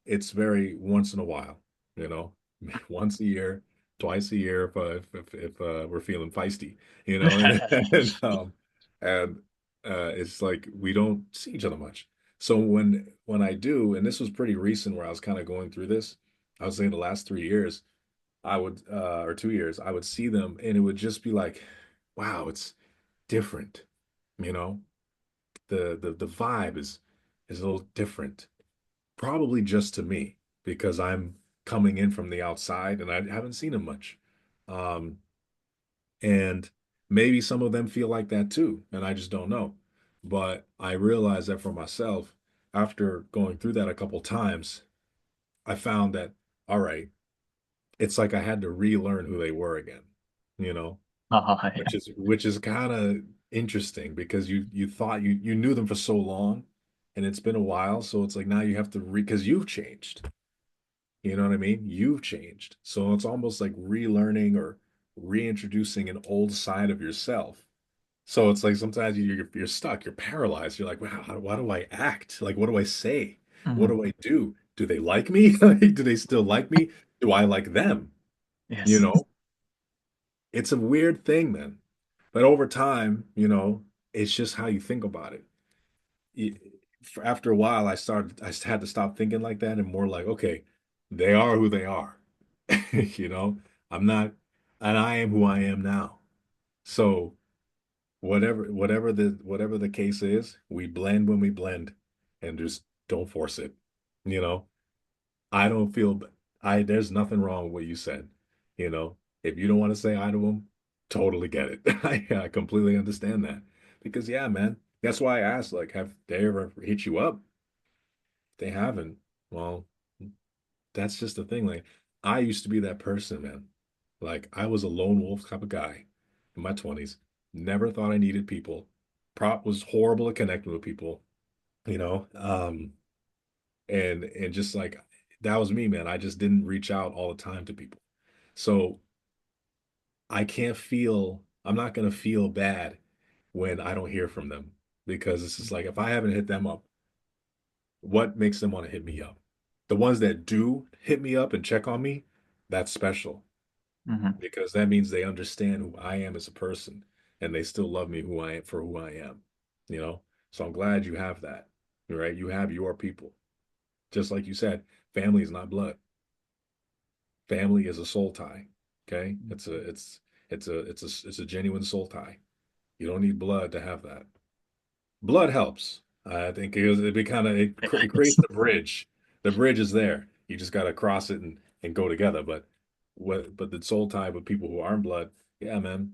it's very once in a while, you know, once a year, twice a year if we're feeling feisty, and it's like we don't see each other much. So when I do, and this was pretty recent where I was kind of going through this, I would say in the last 3 years, I would or 2 years, I would see them and it would just be like, wow, it's different, you know, the vibe is a little different probably just to me because I'm coming in from the outside and I haven't seen him much. Um, and maybe some of them feel like that too, and I just don't know. But I realized that for myself, after going through that a couple times, I found that, all right, it's like I had to relearn who they were again, you know, Yeah. which is kind of interesting because you thought you knew them for so long and it's been a while, so it's like now you have to because you've changed. You know what I mean? You've changed. So it's almost like relearning or reintroducing an old side of yourself. So it's like sometimes you're stuck, you're paralyzed. You're like, wow, why do I act? Like, what do I say? What Mhm. do I do? Do they like me? Like, do they still like me? Do I like them? You Yes. know, it's a weird thing, man. But over time, it's just how you think about it. y- After a while, I had to stop thinking like that and more like, okay, they are who they are. You know, I'm not, and I am who I am now. So whatever the case is, we blend when we blend and just don't force it. You know, I don't feel, there's nothing wrong with what you said. You know, if you don't want to say hi to them, totally get it. I completely understand that because yeah, man, that's why I asked, like, have they ever hit you up? They haven't. Well, that's just the thing. Like, I used to be that person, man. Like, I was a lone wolf type of guy in my 20s. Never thought I needed people. Prop was horrible at connecting with people, you know. And just like that was me, man. I just didn't reach out all the time to people. So I'm not gonna feel bad when I don't hear from them because it's just like if I haven't hit them up, what makes them want to hit me up? The ones that do hit me up and check on me, that's special Mhm. because that means they understand who I am as a person and they still love me who I am for who I am. you know? So I'm glad you have that, right? You have your people. Just like you said, family is not blood. Family is a soul tie. Okay? It's a genuine soul tie. You don't need blood to have that. Blood helps. I think it'd be kind of it creates the bridge. The bridge is there. You just got to cross it and go together. But the soul tie with people who aren't blood, yeah, man,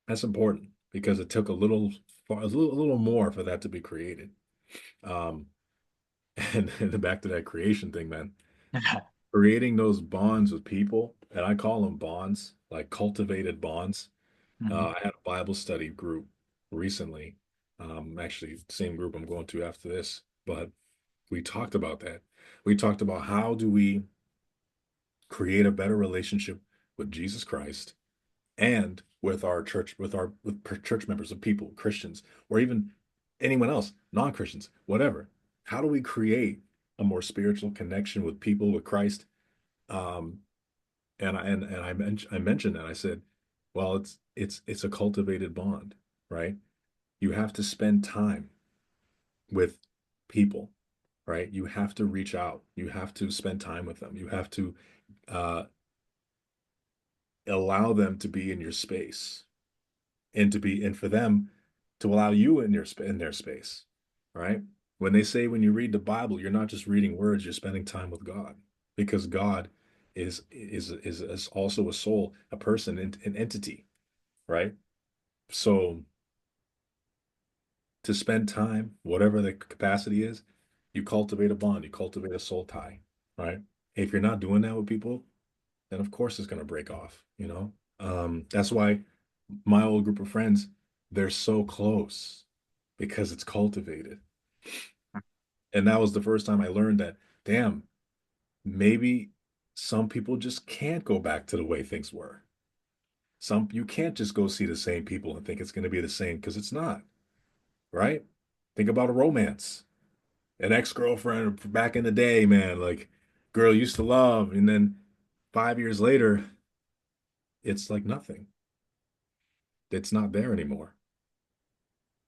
that's important because it took a little more for that to be created. Um, and back to that creation thing, man. Creating those bonds with people, and I call them bonds, like cultivated bonds. Mhm. I had a Bible study group recently. Actually, same group I'm going to after this, but we talked about that. We talked about how do we create a better relationship with Jesus Christ and with our church, with church members of people, Christians, or even anyone else, non-Christians, whatever. How do we create a more spiritual connection with people with Christ? Um, and I mentioned that I said, well, it's a cultivated bond, right? You have to spend time with people, right? You have to reach out. You have to spend time with them. You have to uh, allow them to be in your space and for them to allow you in their space, right? When they say when you read the Bible, you're not just reading words, you're spending time with God because God is also a soul, a person, an entity, right? So to spend time, whatever the capacity is, you cultivate a bond, you cultivate a soul tie, right? If you're not doing that with people, then of course it's going to break off, you know? That's why my old group of friends, they're so close because it's cultivated. And that was the first time I learned that, damn, maybe some people just can't go back to the way things were. You can't just go see the same people and think it's going to be the same because it's not, right? Think about a romance. An ex-girlfriend back in the day, man, like girl used to love, and then 5 years later, it's like nothing. It's not there anymore.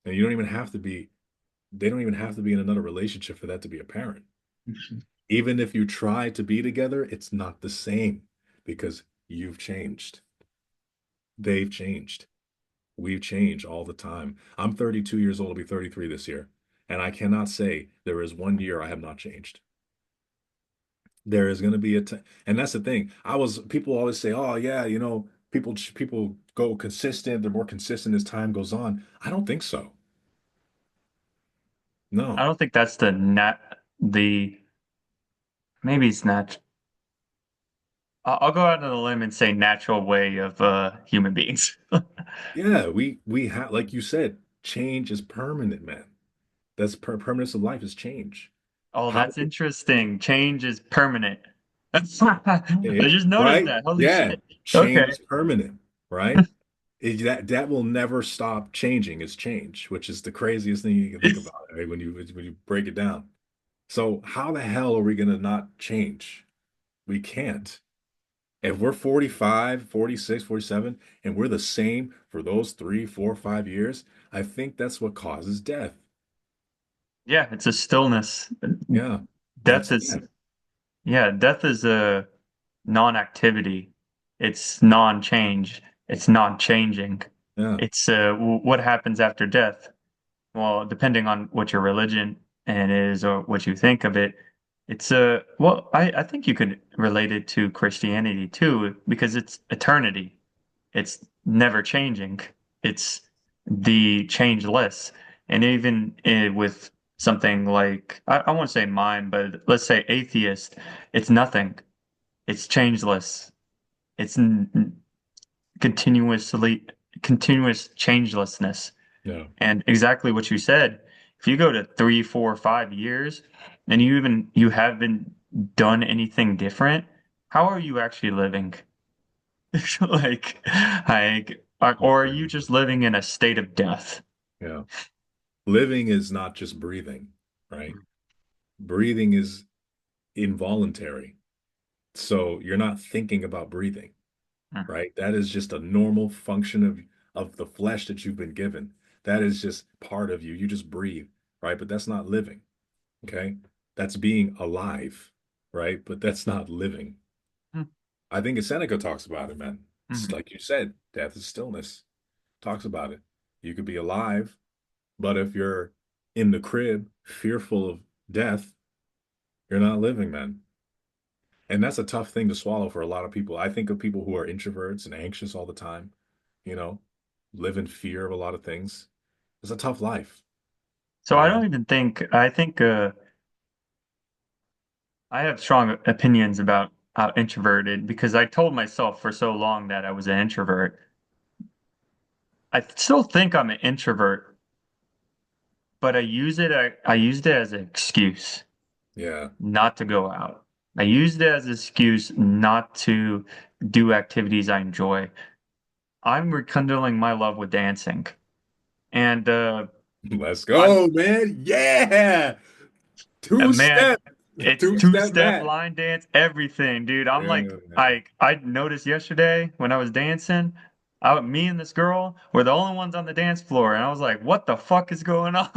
And you don't even have to be, they don't even have to be in another relationship for that to be apparent. Even if you try to be together, it's not the same because you've changed. They've changed. We've changed all the time. I'm 32 years old, I'll be 33 this year. And I cannot say there is 1 year I have not changed. There is going to be a time, and that's the thing. People always say, "Oh yeah, people go consistent. They're more consistent as time goes on." I don't think so. I No. don't think that's the maybe it's not. I'll go out on a limb and say natural way of human beings. Yeah, we have, like you said, change is permanent, man. That's permanence of life is change. Oh, How that's interesting. Change is permanent. I it, just noticed right? that. Holy Yeah, shit. change Okay. is permanent, right? That will never stop changing is change, which is the craziest thing you can think about, right? When you break it down. So how the hell are we going to not change? We can't. If we're 45, 46, 47, and we're the same for those 3, 4, 5 years, I think that's what causes death. Yeah, it's a stillness. Yeah, Death that's is, death. yeah, death is a non-activity. It's non-change. It's non-changing. Yeah, It's what happens after death. Well, depending on what your religion and is or what you think of it, it's well, I think you could relate it to Christianity too, because it's eternity. It's never changing. It's the changeless. And even with something like I won't say mine, but let's say atheist, it's nothing. It's changeless. It's continuously continuous changelessness. yeah, And exactly what you said, if you go to 3, 4, 5 years and you haven't done anything different, how are you actually living? Or are you just living in a state of death? yeah. Living is not just breathing, right? Breathing is involuntary. So you're not thinking about breathing, Mm. right? That is just a normal function of the flesh that you've been given. That is just part of you. You just breathe, right? But that's not living, okay? That's being alive, right? But that's not living. I think Seneca talks about it, man. It's Mm-hmm. like you said, death is stillness. Talks about it. You could be alive, but if you're in the crib, fearful of death, you're not living, man. And that's a tough thing to swallow for a lot of people. I think of people who are introverts and anxious all the time, you know, live in fear of a lot of things. It's a tough life, So you I know. don't even think I think I have strong opinions about how introverted because I told myself for so long that I was an introvert. I still think I'm an introvert, but I used it as an excuse Yeah. not to go out. I used it as an excuse not to do activities I enjoy. I'm rekindling my love with dancing. And Let's I'm go, man. Yeah. Two man, step, it's two step two-step back. line dance, everything, dude. I'm like, Yeah, man. I noticed yesterday when I was dancing, me and this girl were the only ones on the dance floor, and I was like, what the fuck is going on?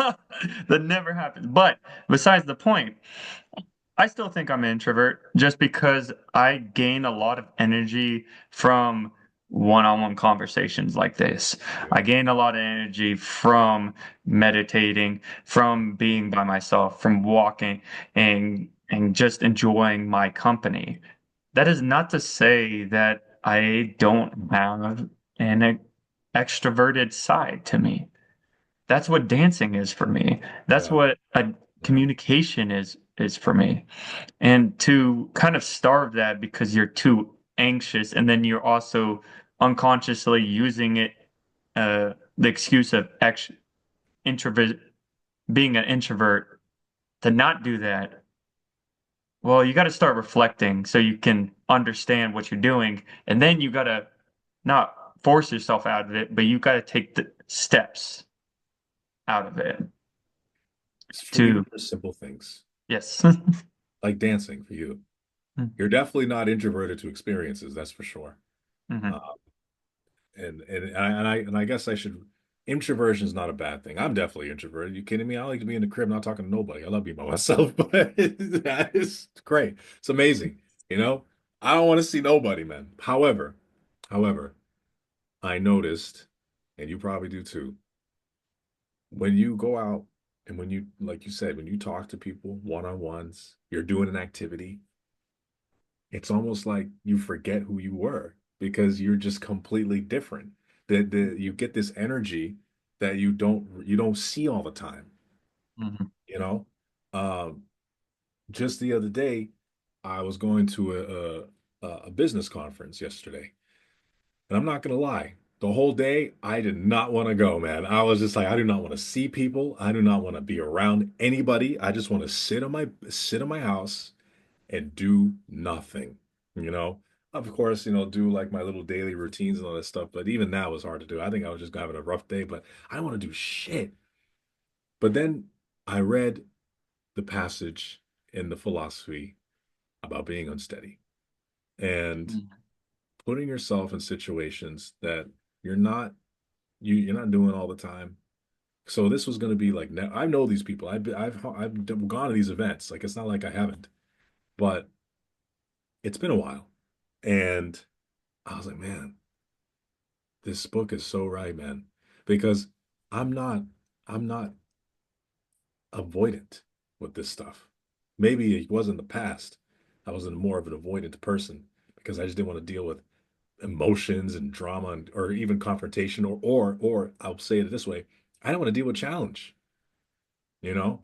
That never happens. But besides the point, I still think I'm an introvert just because I gain a lot of energy from one-on-one conversations like this. I gain a lot of energy from meditating, from being by myself, from walking and just enjoying my company. That is not to say that I don't have an extroverted side to me. That's what dancing is for me. That's Yeah. what a Yeah. communication is for me. And to kind of starve that because you're too anxious, and then you're also unconsciously using it, the excuse of introvert, being an introvert, to not do that. Well, you got to start reflecting so you can understand what you're doing, and then you got to not force yourself out of it, but you got to take the steps out of it For even to, for simple things yes. like dancing for you. You're definitely not introverted to experiences, that's for sure. Mhm. Uh, and I guess I should. Introversion is not a bad thing. I'm definitely introverted. You kidding me? I like to be in the crib, not talking to nobody. I love being by myself, but that is great. It's amazing. You know, I don't want to see nobody, man. However, I noticed, and you probably do too, when you go out and when you, like you said, when you talk to people one-on-ones, you're doing an activity, it's almost like you forget who you were because you're just completely different. You get this energy that you don't see all the time, Mhm. you know? Um, just the other day, I was going to a business conference yesterday, and I'm not gonna lie, the whole day I did not want to go, man. I was just like, I do not want to see people. I do not want to be around anybody. I just want to sit in my house and do nothing, you know? Of course, do like my little daily routines and all that stuff, but even that was hard to do. I think I was just having a rough day, but I don't want to do shit. But then I read the passage in the philosophy about being unsteady and Mhm. putting yourself in situations that you're not you're not doing all the time. So this was going to be like I know these people. I've gone to these events. Like it's not like I haven't, but it's been a while. And I was like, man, this book is so right, man, because I'm not I'm not avoidant with this stuff. Maybe it was in the past. I was more of an avoidant person because I just didn't want to deal with emotions and drama or even confrontation or I'll say it this way, I don't want to deal with challenge, you know?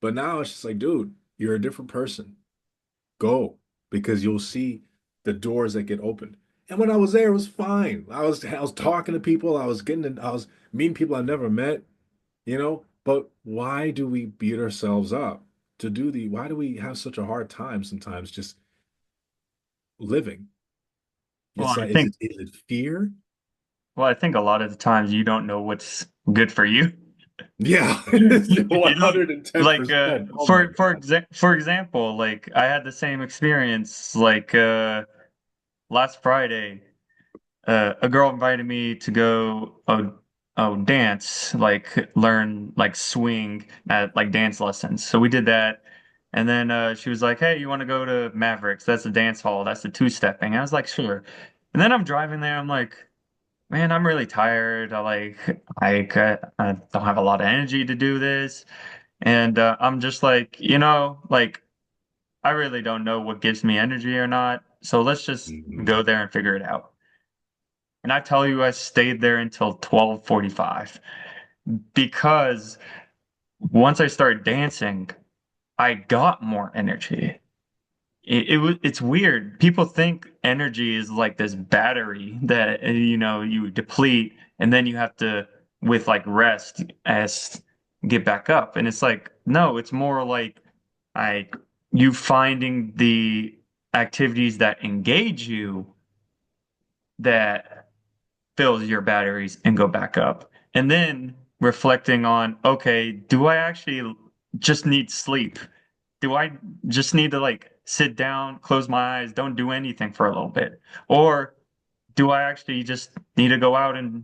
But now it's just like, dude, you're a different person. Go because you'll see the doors that get opened. And when I was there, it was fine. I was talking to people. I was meeting people I never met, you know. But why do we beat ourselves up to do the? Why do we have such a hard time sometimes just living? Well, It's I like, think is it fear? Well, I think a lot of the times you don't know what's good for you. Yeah, You- like 110%. Oh my God. for example, like I had the same experience like last Friday. A girl invited me to go. oh, dance, like learn like swing at like dance lessons. So we did that. And then she was like, "Hey, you want to go to Mavericks? That's the dance hall. That's the two-stepping." I was like, "Sure." And then I'm driving there. I'm like, "Man, I'm really tired. I don't have a lot of energy to do this." And I'm just like, like I really don't know what gives me energy or not. So let's just Mhm. go there and figure it out. And I tell you, I stayed there until 12:45 because once I started dancing, I got more energy. It's weird. People think energy is like this battery that you deplete and then you have to with like rest as get back up. And it's like no, it's more like you finding the activities that engage you that fills your batteries and go back up. And then reflecting on, okay, do I actually just need sleep? Do I just need to like sit down, close my eyes, don't do anything for a little bit? Or do I actually just need to go out and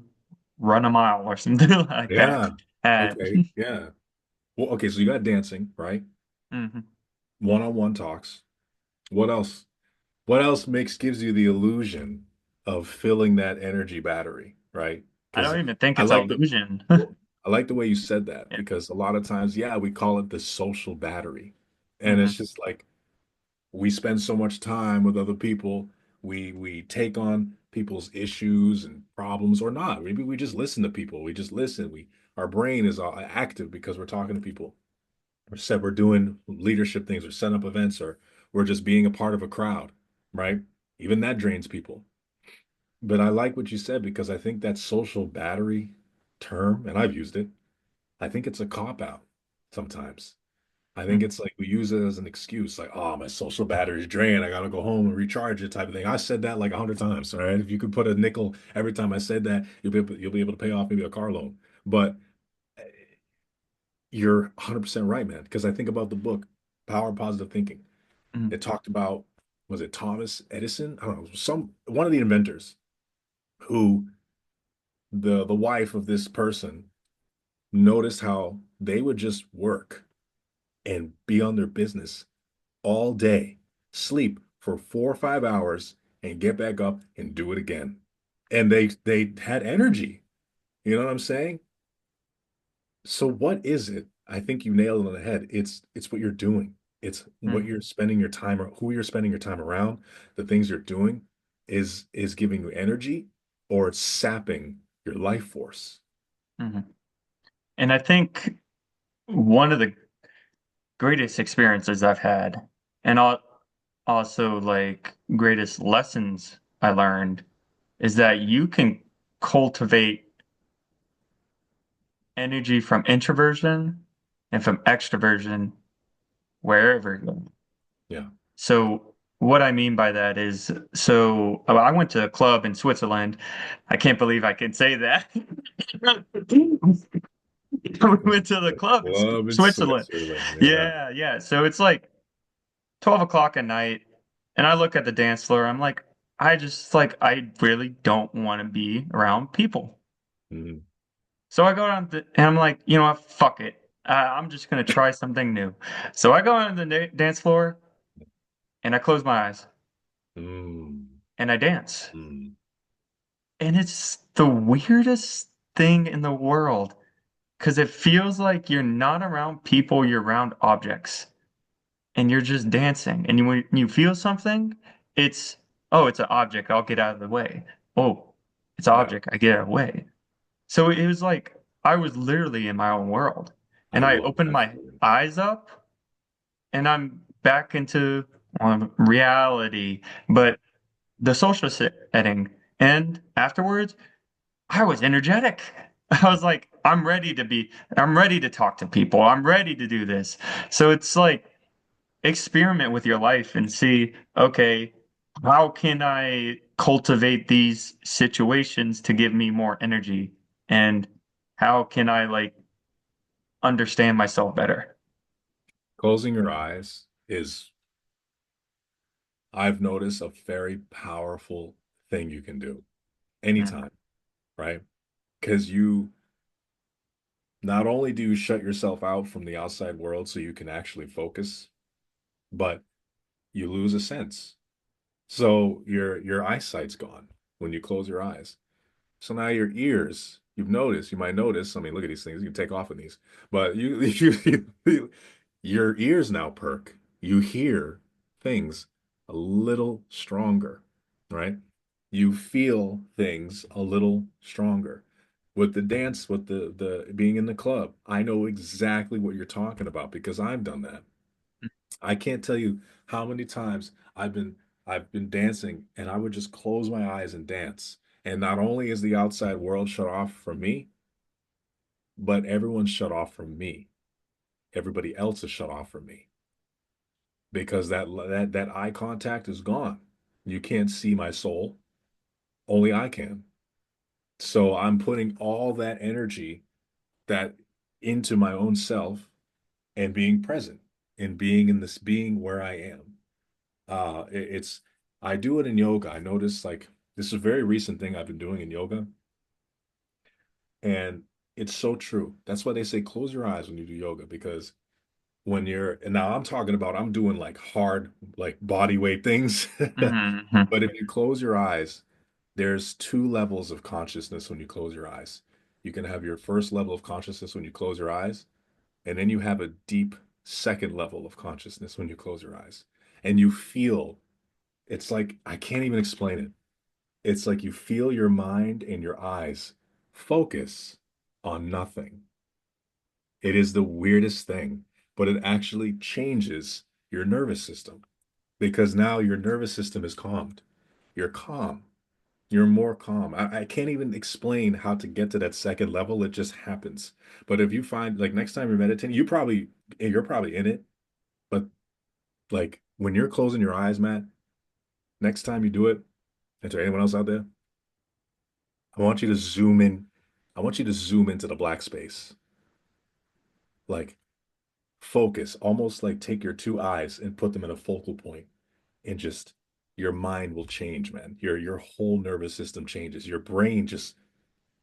run a mile or something like that? Yeah. Okay. Yeah. Well, okay, so you got dancing, right? Mhm. One-on-one talks. What else? What else gives you the illusion of filling that energy battery, right? I Because don't even think I it's like the illusion. well, I like the way you said that Yeah. because a lot of times, yeah, we call it the social battery. And Mhm. it's just like we spend so much time with other people. We take on people's issues and problems or not. Maybe we just listen to people. We just listen. We our brain is active because we're talking to people. Or said we're doing leadership things or setting up events or we're just being a part of a crowd, right? Even that drains people. But I like what you said because I think that social battery term, and I've used it, I think it's a cop out sometimes. I think Mhm. it's like we use it as an excuse, like, oh, my social battery's drained. I gotta go home and recharge it type of thing. I said that like 100 times. All right. If you could put a nickel every time I said that, you'll be able to pay off maybe a car loan. But you're 100% right, man. Because I think about the book, Power of Positive Thinking. Mhm. It talked about, was it Thomas Edison? I don't know, one of the inventors who the wife of this person noticed how they would just work and be on their business all day, sleep for 4 or 5 hours, and get back up and do it again. And they had energy. You know what I'm saying? So what is it? I think you nailed it on the head. It's what you're doing. It's what Mhm. you're spending your time or who you're spending your time around, the things you're doing is giving you energy or it's sapping your life force. Mhm. And I think one of the greatest experiences I've had, and also like greatest lessons I learned, is that you can cultivate energy from introversion and from extroversion wherever you go. Yeah. So what I mean by that is, I went to a club in Switzerland. I can't believe I can say that. We went to the A club in club in Switzerland. Switzerland. Yeah. Yeah, yeah. So it's like 12 o'clock at night, and I look at the dance floor. I'm like, I really don't want to be around people. Mhm. So I go down and I'm like, you know what? Fuck it. I'm just gonna try something new. So I go on the dance floor and I close my eyes Mm. and I dance. Mm. And it's the weirdest thing in the world because it feels like you're not around people, you're around objects. And you're just dancing. And when you feel something, it's, oh, it's an object. I'll get out of the way. Oh, it's an Yeah. object. I get out of the way. So it was like I was literally in my own world. I And I love opened that my feeling. eyes up and I'm back into reality, but the social setting. And afterwards, I was energetic. I was like, I'm ready to talk to people. I'm ready to do this. So it's like, experiment with your life and see, okay, how can I cultivate these situations to give me more energy? And how can I like understand myself better? Closing your eyes is, I've noticed, a very powerful thing you can do Mm, anytime, right? Because you Not only do you shut yourself out from the outside world so you can actually focus, but you lose a sense. So your eyesight's gone when you close your eyes. So now your ears, you might notice, I mean, look at these things, you can take off of these, but your ears now perk. You hear things a little stronger, right? You feel things a little stronger. With the dance, with the being in the club, I know exactly what you're talking about because I've done that. I can't tell you how many times I've been dancing and I would just close my eyes and dance. And not only is the outside world shut off from me, but everyone's shut off from me. Everybody else is shut off from me because that eye contact is gone. You can't see my soul, only I can. So I'm putting all that energy that into my own self and being present and being in this being where I am. It's I do it in yoga. I notice like this is a very recent thing I've been doing in yoga, and it's so true. That's why they say close your eyes when you do yoga because when you're and now I'm talking about I'm doing like hard like body weight things. Hmm. But if you close your eyes, there's two levels of consciousness when you close your eyes. You can have your first level of consciousness when you close your eyes, and then you have a deep second level of consciousness when you close your eyes. And you feel it's like I can't even explain it. It's like you feel your mind and your eyes focus on nothing. It is the weirdest thing, but it actually changes your nervous system because now your nervous system is calmed. You're calm. You're more calm. I can't even explain how to get to that second level. It just happens. But if you find like next time you're meditating, you're probably in it. But like when you're closing your eyes, Matt, next time you do it, and to anyone else out there, I want you to zoom in. I want you to zoom into the black space. Like focus, almost like take your two eyes and put them in a focal point and just your mind will change, man. Your whole nervous system changes. Your brain just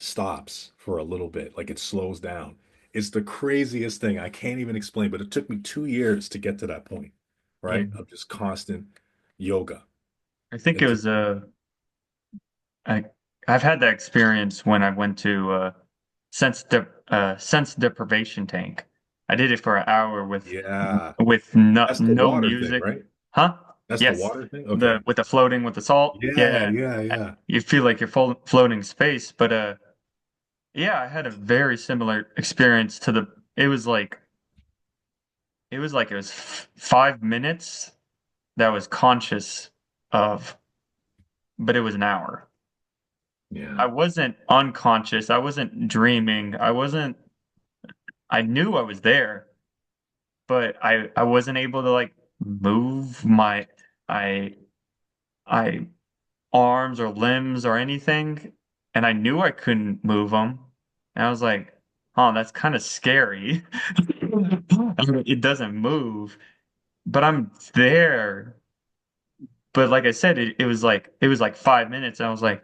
stops for a little bit, like it slows down. It's the craziest thing. I can't even explain, but it took me 2 years to get to that point, Yeah. right? Of just constant yoga. I think it It took, was I I've had that experience when I went to sense deprivation tank. I did it for an hour yeah, with that's the no water thing, music. right? Huh? That's the Yes. water thing. The Okay. with the floating with the salt. Yeah, Yeah. yeah, yeah. You feel like you're floating space, but yeah, I had a very similar experience to the it was 5 minutes that was conscious of, but it was an hour. Yeah. I wasn't unconscious. I wasn't dreaming. I knew I was there, but I wasn't able to like move my I I arms or limbs or anything, and I knew I couldn't move them. And I was like, "Oh, that's kind of scary." It doesn't move, but I'm there. But like I said, it was like 5 minutes. And I was like,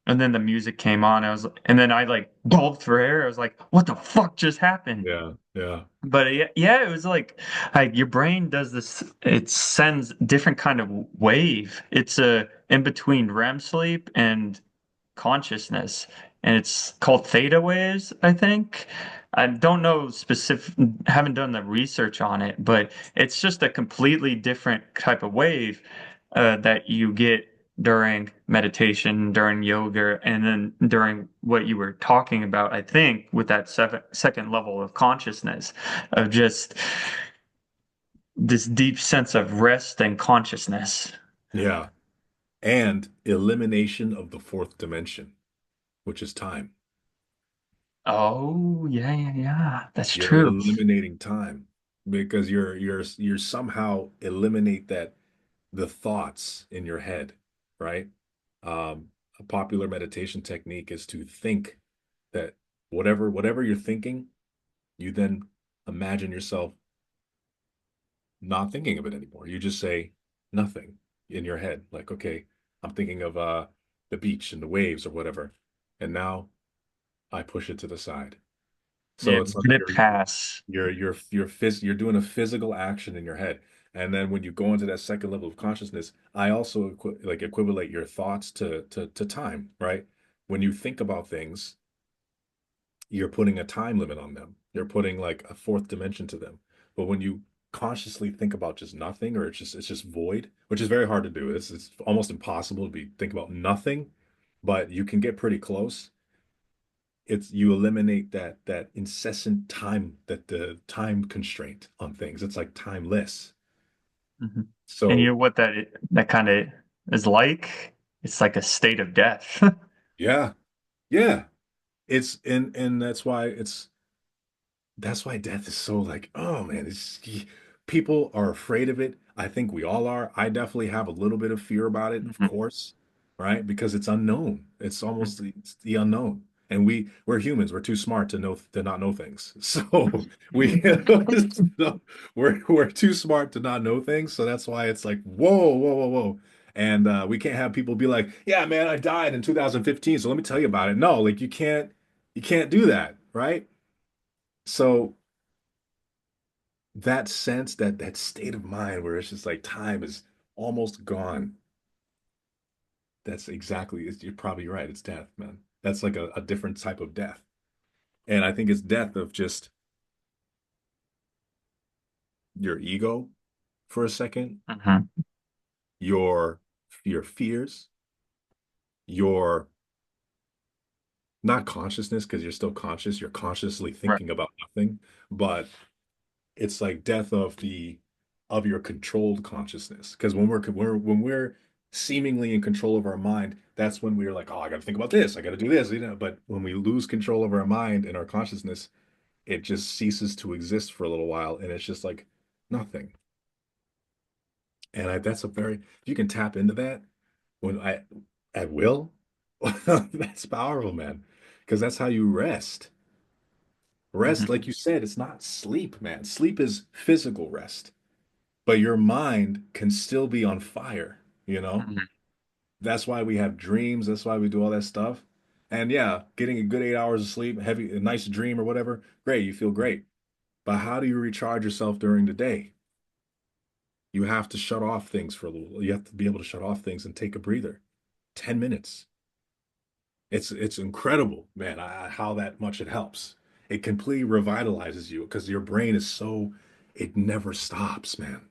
and then the music came on. And then I like gulped for air. I was like, what the fuck just happened? Yeah, yeah, But yeah, it was like your brain does this. It sends different kind of wave. It's a in between REM sleep and consciousness, and it's called theta waves, I think. I don't know specific, haven't done the research on it, but it's just a completely different type of wave that you get during meditation, during yoga, and then during what you were talking about, I think, with that second level of consciousness of just this deep sense of rest and consciousness. yeah. And elimination of the fourth dimension, which is time. Oh, yeah, yeah, yeah. That's You're true. eliminating time because you're somehow eliminate that the thoughts in your head, right? A popular meditation technique is to think that whatever you're thinking, you then imagine yourself not thinking of it anymore. You just say nothing in your head, like, okay, I'm thinking of the beach and the waves or whatever, and now I push it to the side. So Yeah, it's like let it pass. you're doing a physical action in your head. And then when you go into that second level of consciousness, I also equivalate your thoughts to time, right? When you think about things, you're putting a time limit on them. You're putting like a fourth dimension to them. But when you consciously think about just nothing, or it's just void, which is very hard to do. It's almost impossible to be think about nothing, but you can get pretty close. It's you eliminate that incessant time, that the time constraint on things. It's like timeless. Mhm. And you So know what that kind of is like? It's like a state of death. yeah, yeah. It's and that's why death is so like, oh man, people are afraid of it. I think we all are. I definitely have a little bit of fear about it, of Mhm. course, right? Because it's unknown. It's almost it's the unknown. And we're humans. We're too smart to not know things. So we so we're too smart to not know things. So that's why it's like, whoa, whoa, whoa, whoa. And we can't have people be like, yeah, man, I died in 2015. So let me tell you about it. No, like you can't do that, right? So that sense, that state of mind where it's just like time is almost gone. That's exactly, you're probably right. It's death, man. That's like a different type of death. And I think it's death of just your ego for a second, Mhm. your your fears, your not consciousness, because you're still conscious, you're consciously Right. thinking about nothing, but it's like death of your controlled consciousness. Because when we're seemingly in control of our mind, that's when we're like, oh, I got to think about this, I got to do this, you know. But when we lose control of our mind and our consciousness, it just ceases to exist for a little while, and it's just like nothing. And that's a very, if you can tap into that when I at will, that's powerful, man. Because that's how you rest. Rest, Mhm. like you said, it's not sleep, man. Sleep is physical rest, but your mind can still be on fire, you know? Mhm. That's why we have dreams. That's why we do all that stuff. And yeah, getting a good 8 hours of sleep, a nice dream or whatever, great, you feel great. But how do you recharge yourself during the day? You have to shut off things for a little. You have to be able to shut off things and take a breather. 10 minutes. It's incredible, man, how that much it helps. It completely revitalizes you because your brain is so, it never stops, man.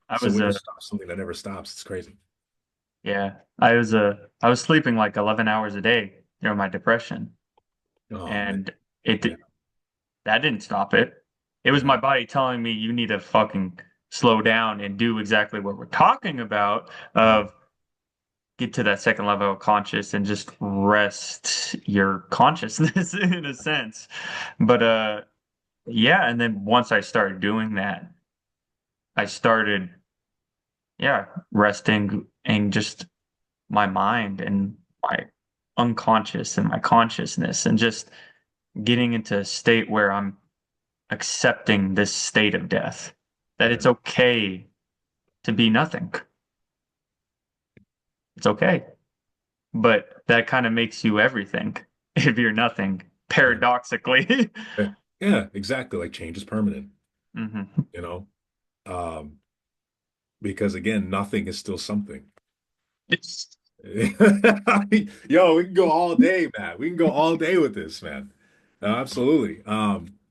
I So was when you stop something that never stops, it's crazy. Yeah, I was sleeping like 11 hours a day during my depression, Oh man. and it Yeah. that didn't stop it. It was my Yeah. body telling me you need to fucking slow down and do exactly what we're talking about Yeah. of get to that second level of conscious and just rest your consciousness in a sense. But yeah, and then once I started doing that, I started yeah, resting and just my mind and my unconscious and my consciousness and just getting into a state where I'm accepting this state of death, that Yeah. it's okay to be nothing. It's okay. But that kind of makes you everything if you're nothing, Yeah. paradoxically. Yeah. Yeah, exactly. Like change is permanent, hmm you know? Um, because again, nothing is still something. It's, Yo, we can go all day, man. We can go all day with this, man. Absolutely.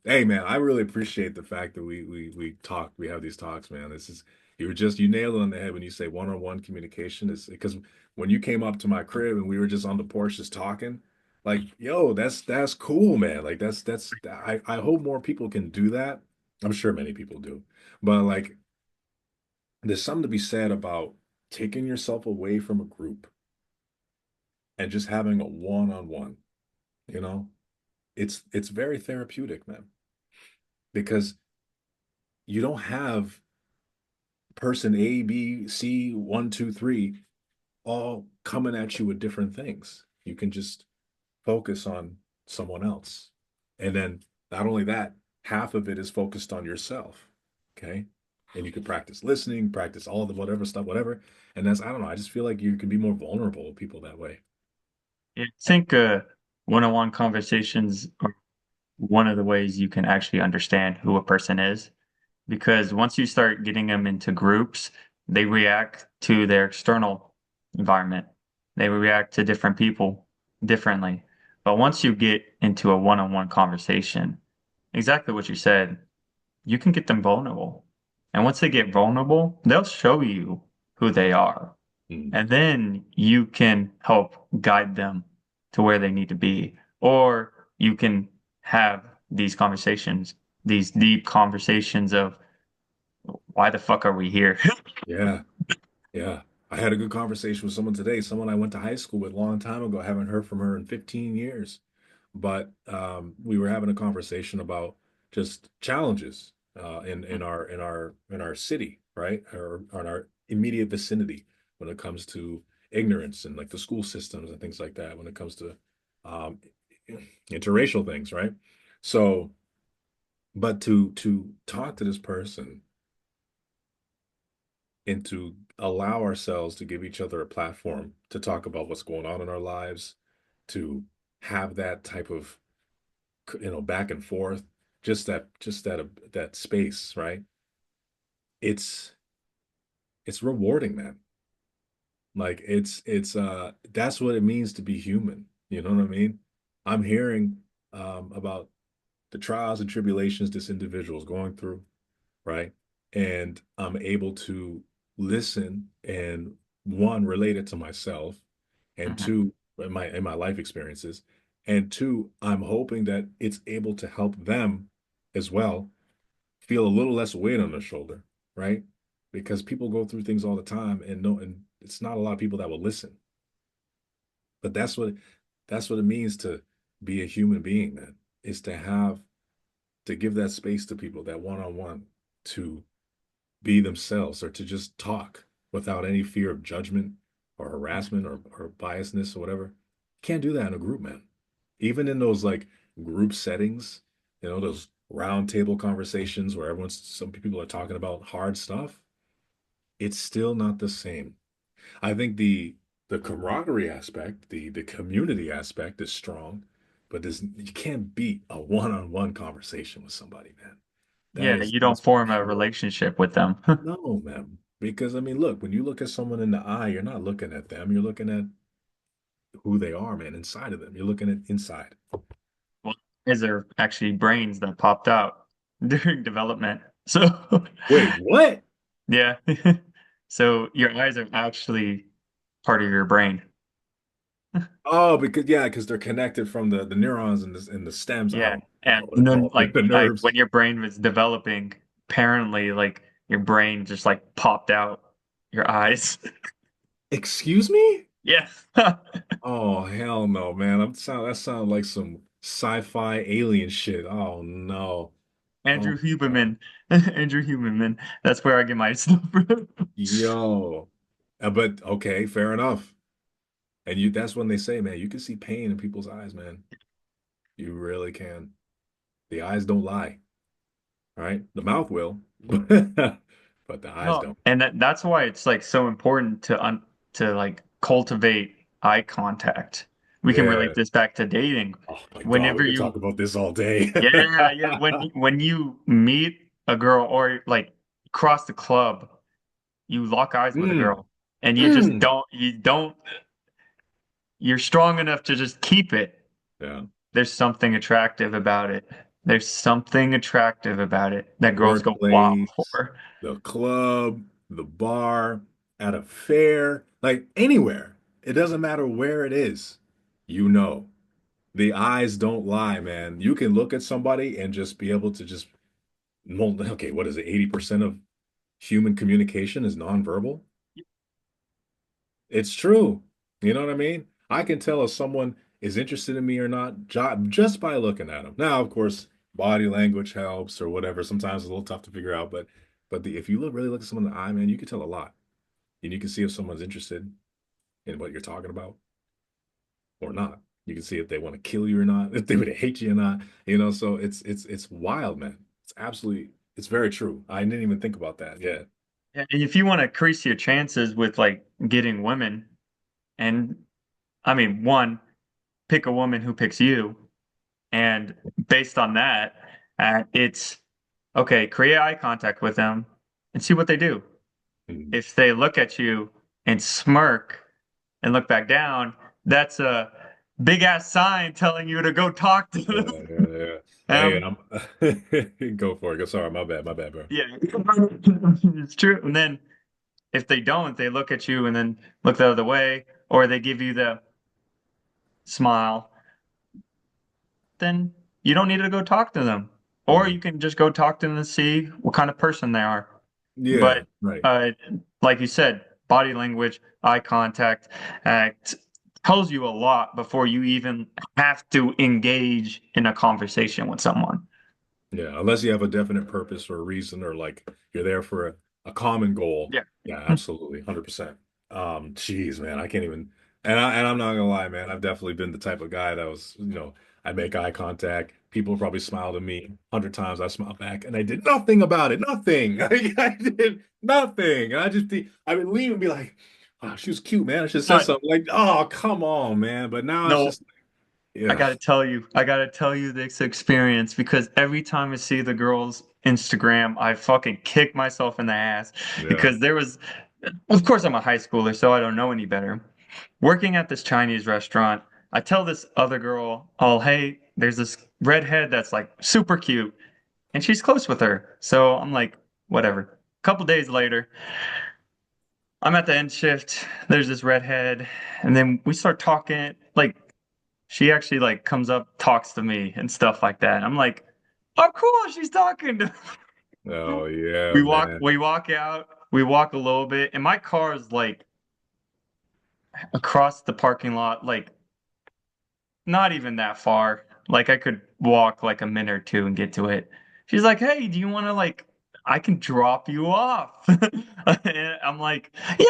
Hey, man, I really appreciate the fact that we talk, we have these talks, man. You nailed it on the head when you say one-on-one communication is because when you came up to my crib and we were just on the porch just talking, like, yo, that's cool, man. Like I hope more people can do that. I'm sure many people do, but like, there's something to be said about taking yourself away from a group and just having a one-on-one, you know? It's very therapeutic, man, because you don't have person A, B, C, one, two, three all coming at you with different things. You can just focus on someone else. And then not only that, half of it is focused on yourself. Okay. And you can practice listening, practice all the whatever stuff, whatever. And that's, I don't know, I just feel like you can be more vulnerable with people that way. I think one-on-one conversations are one of the ways you can actually understand who a person is. Because once you start getting them into groups, they react to their external environment. They react to different people differently. But once you get into a one-on-one conversation, exactly what you said, you can get them vulnerable. And once they get vulnerable, they'll show you who they are. Mm. And then you can help guide them to where they need to be. Or you can have these conversations, these deep conversations of why the fuck are we here? Yeah, yeah. I had a good conversation with someone today, someone I went to high school with a long time ago. I haven't heard from her in 15 years. But we were having a conversation about just challenges in our city, right? Or in our immediate vicinity when it comes to ignorance and like the school systems and things like that, when it comes to um, interracial things, right? So, but to talk to this person and to allow ourselves to give each other a platform to talk about what's going on in our lives, to have that type of back and forth, just that space, right? It's it's rewarding, man. Like it's that's what it means to be human. You know what I mean? I'm hearing about the trials and tribulations this individual is going through, right? And I'm able to listen and one, relate it to myself, and Mhm. two, in my life experiences, and two, I'm hoping that it's able to help them as well feel a little less weight on their shoulder, right? Because people go through things all the time and no, and it's not a lot of people that will listen. But that's what it means to be a human being, man, is to give that space to people, that one-on-one, to be themselves or to just talk without any fear of judgment or harassment or biasness or whatever. Can't do that in a group, man. Even in those like group settings, those round table conversations where some people are talking about hard stuff, it's still not the same. I think the camaraderie aspect, the community aspect is strong, but you can't beat a one-on-one conversation with somebody, man. That Yeah, is you don't that's form a pure. relationship with them. No, man. Because I mean, look, when you look at someone in the eye, you're not looking at them. You're looking at who they are, man, inside of them. You're looking at inside. Well, eyes are actually brains that popped out during development. So, Wait, what? yeah. So your eyes are actually part of your brain. Oh, because they're connected from the neurons and the stems. I Yeah. don't know And what to then call it, the like nerves. when your brain was developing, apparently like your brain just like popped out your eyes. Excuse me? Yeah. Oh, hell no, man. That sounds like some sci-fi alien shit. Oh no. Oh, Andrew Huberman. Andrew Huberman. That's where I get my stuff from. yo. But okay, fair enough. And that's when they say, man, you can see pain in people's eyes, man. You really can. The eyes don't lie, right? The mouth will, but the eyes No, don't. and that's why it's like so important to like cultivate eye contact. We can relate Yeah. this back to dating. Oh my God, we Whenever could you, talk about this all day. yeah, when you meet a girl or like cross the club, you lock eyes with a Mm, girl, and mm. you don't you're strong enough to just keep it. Yeah. There's something attractive about it. There's something attractive about it that girls go wild Workplace, for. the club, the bar, at a fair, like anywhere. It doesn't matter where it is. You know, the eyes don't lie, man. You can look at somebody and just be able to just mold. Okay, what is it? 80% of human communication is nonverbal. It's true. You know what I mean? I can tell if someone is interested in me or not just by looking at them. Now, of course, body language helps or whatever. Sometimes it's a little tough to figure out, but if you really look at someone in the eye, man, you can tell a lot. And you can see if someone's interested in what you're talking about or not. You can see if they want to kill you or not, if they would hate you or not. So it's wild, man. It's very true. I didn't even think about that. Yeah. And if you want to increase your chances with like getting women, and I mean, one, pick a woman who picks you, And based on that, it's okay, create eye contact with them and see what they do. Mhm. If they look at you and smirk and look back down, that's a big ass sign telling you to go talk to Yeah, them. yeah, yeah. Hey, and Um, I'm go for it. Go. Sorry, my bad, bro. yeah, it's true. And then if they don't, they look at you and then look the other way, or they give you the smile, then you don't need to go talk to them. Or Mhm. you can just go talk to them and see what kind of person they are. Yeah, But right. uh, like you said, body language, eye contact, tells you a lot before you even have to engage in a conversation with someone. Yeah, unless you have a definite purpose or a reason, or like you're there for a common goal. Yeah. Yeah, absolutely, 100%. Geez, man, I can't even. And I'm not gonna lie, man. I've definitely been the type of guy that was, I make eye contact. People probably smiled at me 100 times. I smile back, and I did nothing about it. Nothing. I did nothing. And I just, I would leave and be like, "Wow, she was cute, man. I should have said But something." Like, "Oh, come on, man." But now it's no, just, yeah, I gotta tell you this experience because every time I see the girl's Instagram, I fucking kick myself in the ass yeah, because of course, I'm a high schooler, so I don't know any better. Working at this Chinese restaurant, I tell this other girl, oh, hey, there's this redhead that's like super cute, and she's close with her. So I'm like, whatever. A couple days later, I'm at the end shift. There's this redhead, and then we start talking. Like, she actually like comes up, talks to me, and stuff like that. I'm like, oh, cool, she's talking to. oh yeah, man. We walk out, we walk a little bit, and my car is like across the parking lot, like not even that far. Like I could walk like a minute or two and get to it. She's like, "Hey, do you want to like I can drop you off." And I'm like, "Yeah,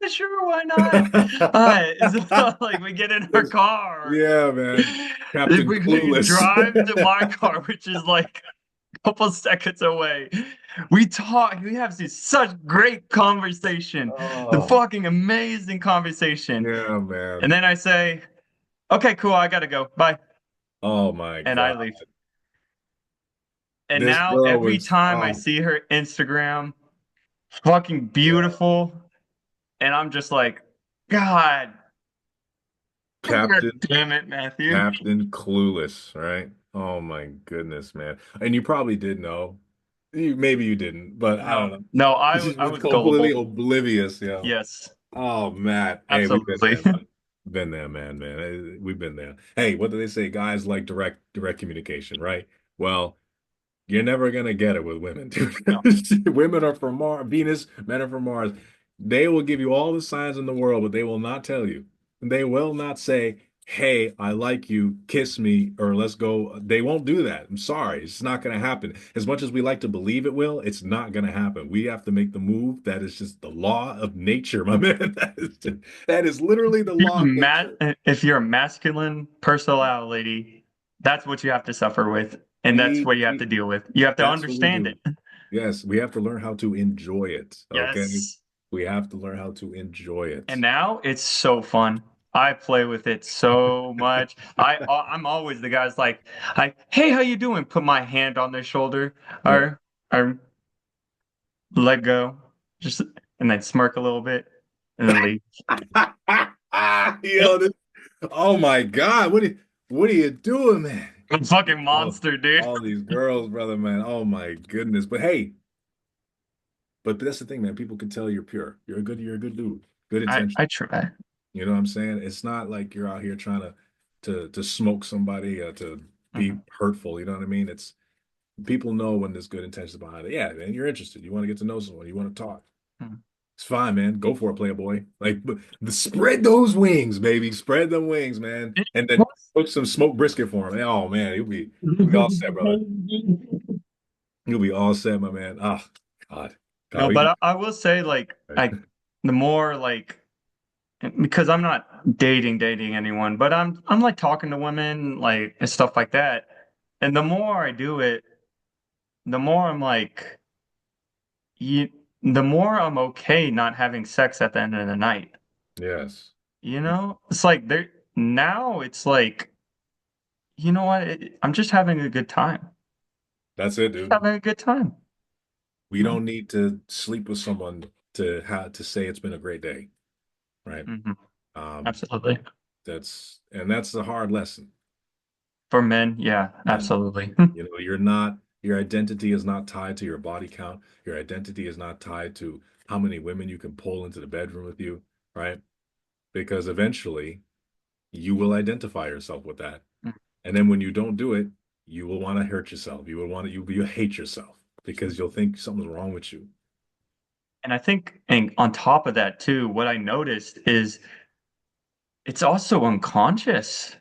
yeah, sure, why not?" So like we get in her car. Yeah, man. If Captain we Clueless. drive to my car, which is like a couple seconds away. We talk, we have this such great conversation, the Oh, fucking amazing conversation. yeah, And man. then I say, okay, cool, I gotta go. Bye. Oh my And I God. leave. And This now girl every was, time I see her Instagram, fucking yeah. beautiful, and I'm just like, God, God Captain, damn it, Matthew. Captain Clueless, right? Oh my goodness, man. And you probably did know. Maybe you didn't, but I don't No, know. no, This is I just was gullible. completely oblivious, yo. Yes, Oh, Matt. Hey, we've been absolutely. there, man. Been there, man. We've been there. Hey, what do they say? Guys like direct communication, right? Well, you're never gonna get it with women, No. dude. Women are from Mars, Venus, men are from Mars. They will give you all the signs in the world, but they will not tell you. They will not say, "Hey, I like you, kiss me," or "Let's go." They won't do that. I'm sorry, it's not gonna happen. As much as we like to believe it will, it's not gonna happen. We have to make the move. That is just the law of nature, my man. That is literally the law of nature. If you're a masculine personality, that's what you have to suffer with, and that's what you have to We deal with. You have to that's what we understand do. it. Yes, we have to learn how to enjoy it. Okay. Yes. We have to learn how to enjoy And it. now it's so fun. I play with it so much. I'm always the guy's like, hey, how you doing? Put my hand on their shoulder, Yeah. or let go, just and then smirk a little bit, and then leave. Yo, oh my God. What are you doing, man? I'm a fucking All, monster, dude. all these girls, brother, man. Oh my goodness. But hey, but that's the thing, man. People can tell you're pure. You're a good dude. Good intention. I try. You know what I'm saying? It's not like you're out here trying to smoke somebody or to be Mhm. hurtful. You know what I mean? It's people know when there's good intentions behind it. Yeah, man, you're interested. You want to get to know someone. You want to talk. Mhm. It's fine, man. Go for it, Playboy. Like, spread those wings, baby. Spread them wings, man. And then cook some smoked brisket for him. Oh man, you'll be all set, brother. You'll be all set, my man. Ah, God, God, No, we but could. I will say, like, the more like because I'm not dating anyone, but I'm like talking to women like and stuff like that. And the more I do it, the more I'm like you the more I'm okay not having sex at the end of the night. Yes. You know? It's like there now it's like you know what? I'm just having a good time. That's it, Just dude. having a good time. We don't need to sleep with someone to have to say it's been a great day, right? Hmm. Um, Absolutely. that's the hard lesson. For men, yeah, And absolutely. your identity is not tied to your body count. Your identity is not tied to how many women you can pull into the bedroom with you, right? Because eventually you will identify yourself with that. And then when you don't do it, you will want to hurt yourself. You'll hate yourself because you'll think something's wrong with you. And I think, and on top of that too, what I noticed is it's also unconscious.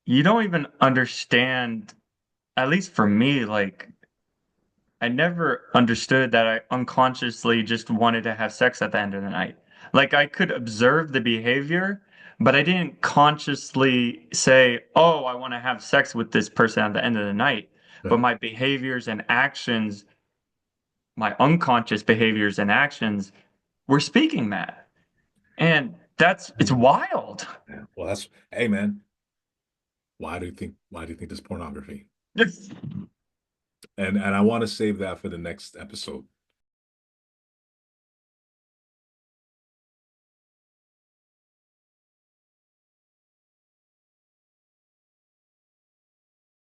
You don't even understand, at least for me, like I never understood that I unconsciously just wanted to have sex at the end of the night. Like I could observe the behavior, but I didn't consciously say, "Oh, I want to have sex with this person at the end of the night." But Right. my behaviors and actions, my unconscious behaviors and actions were speaking that. And it's wild. Yeah. Well, hey man, why do you think there's pornography? And I want to save that for the next episode.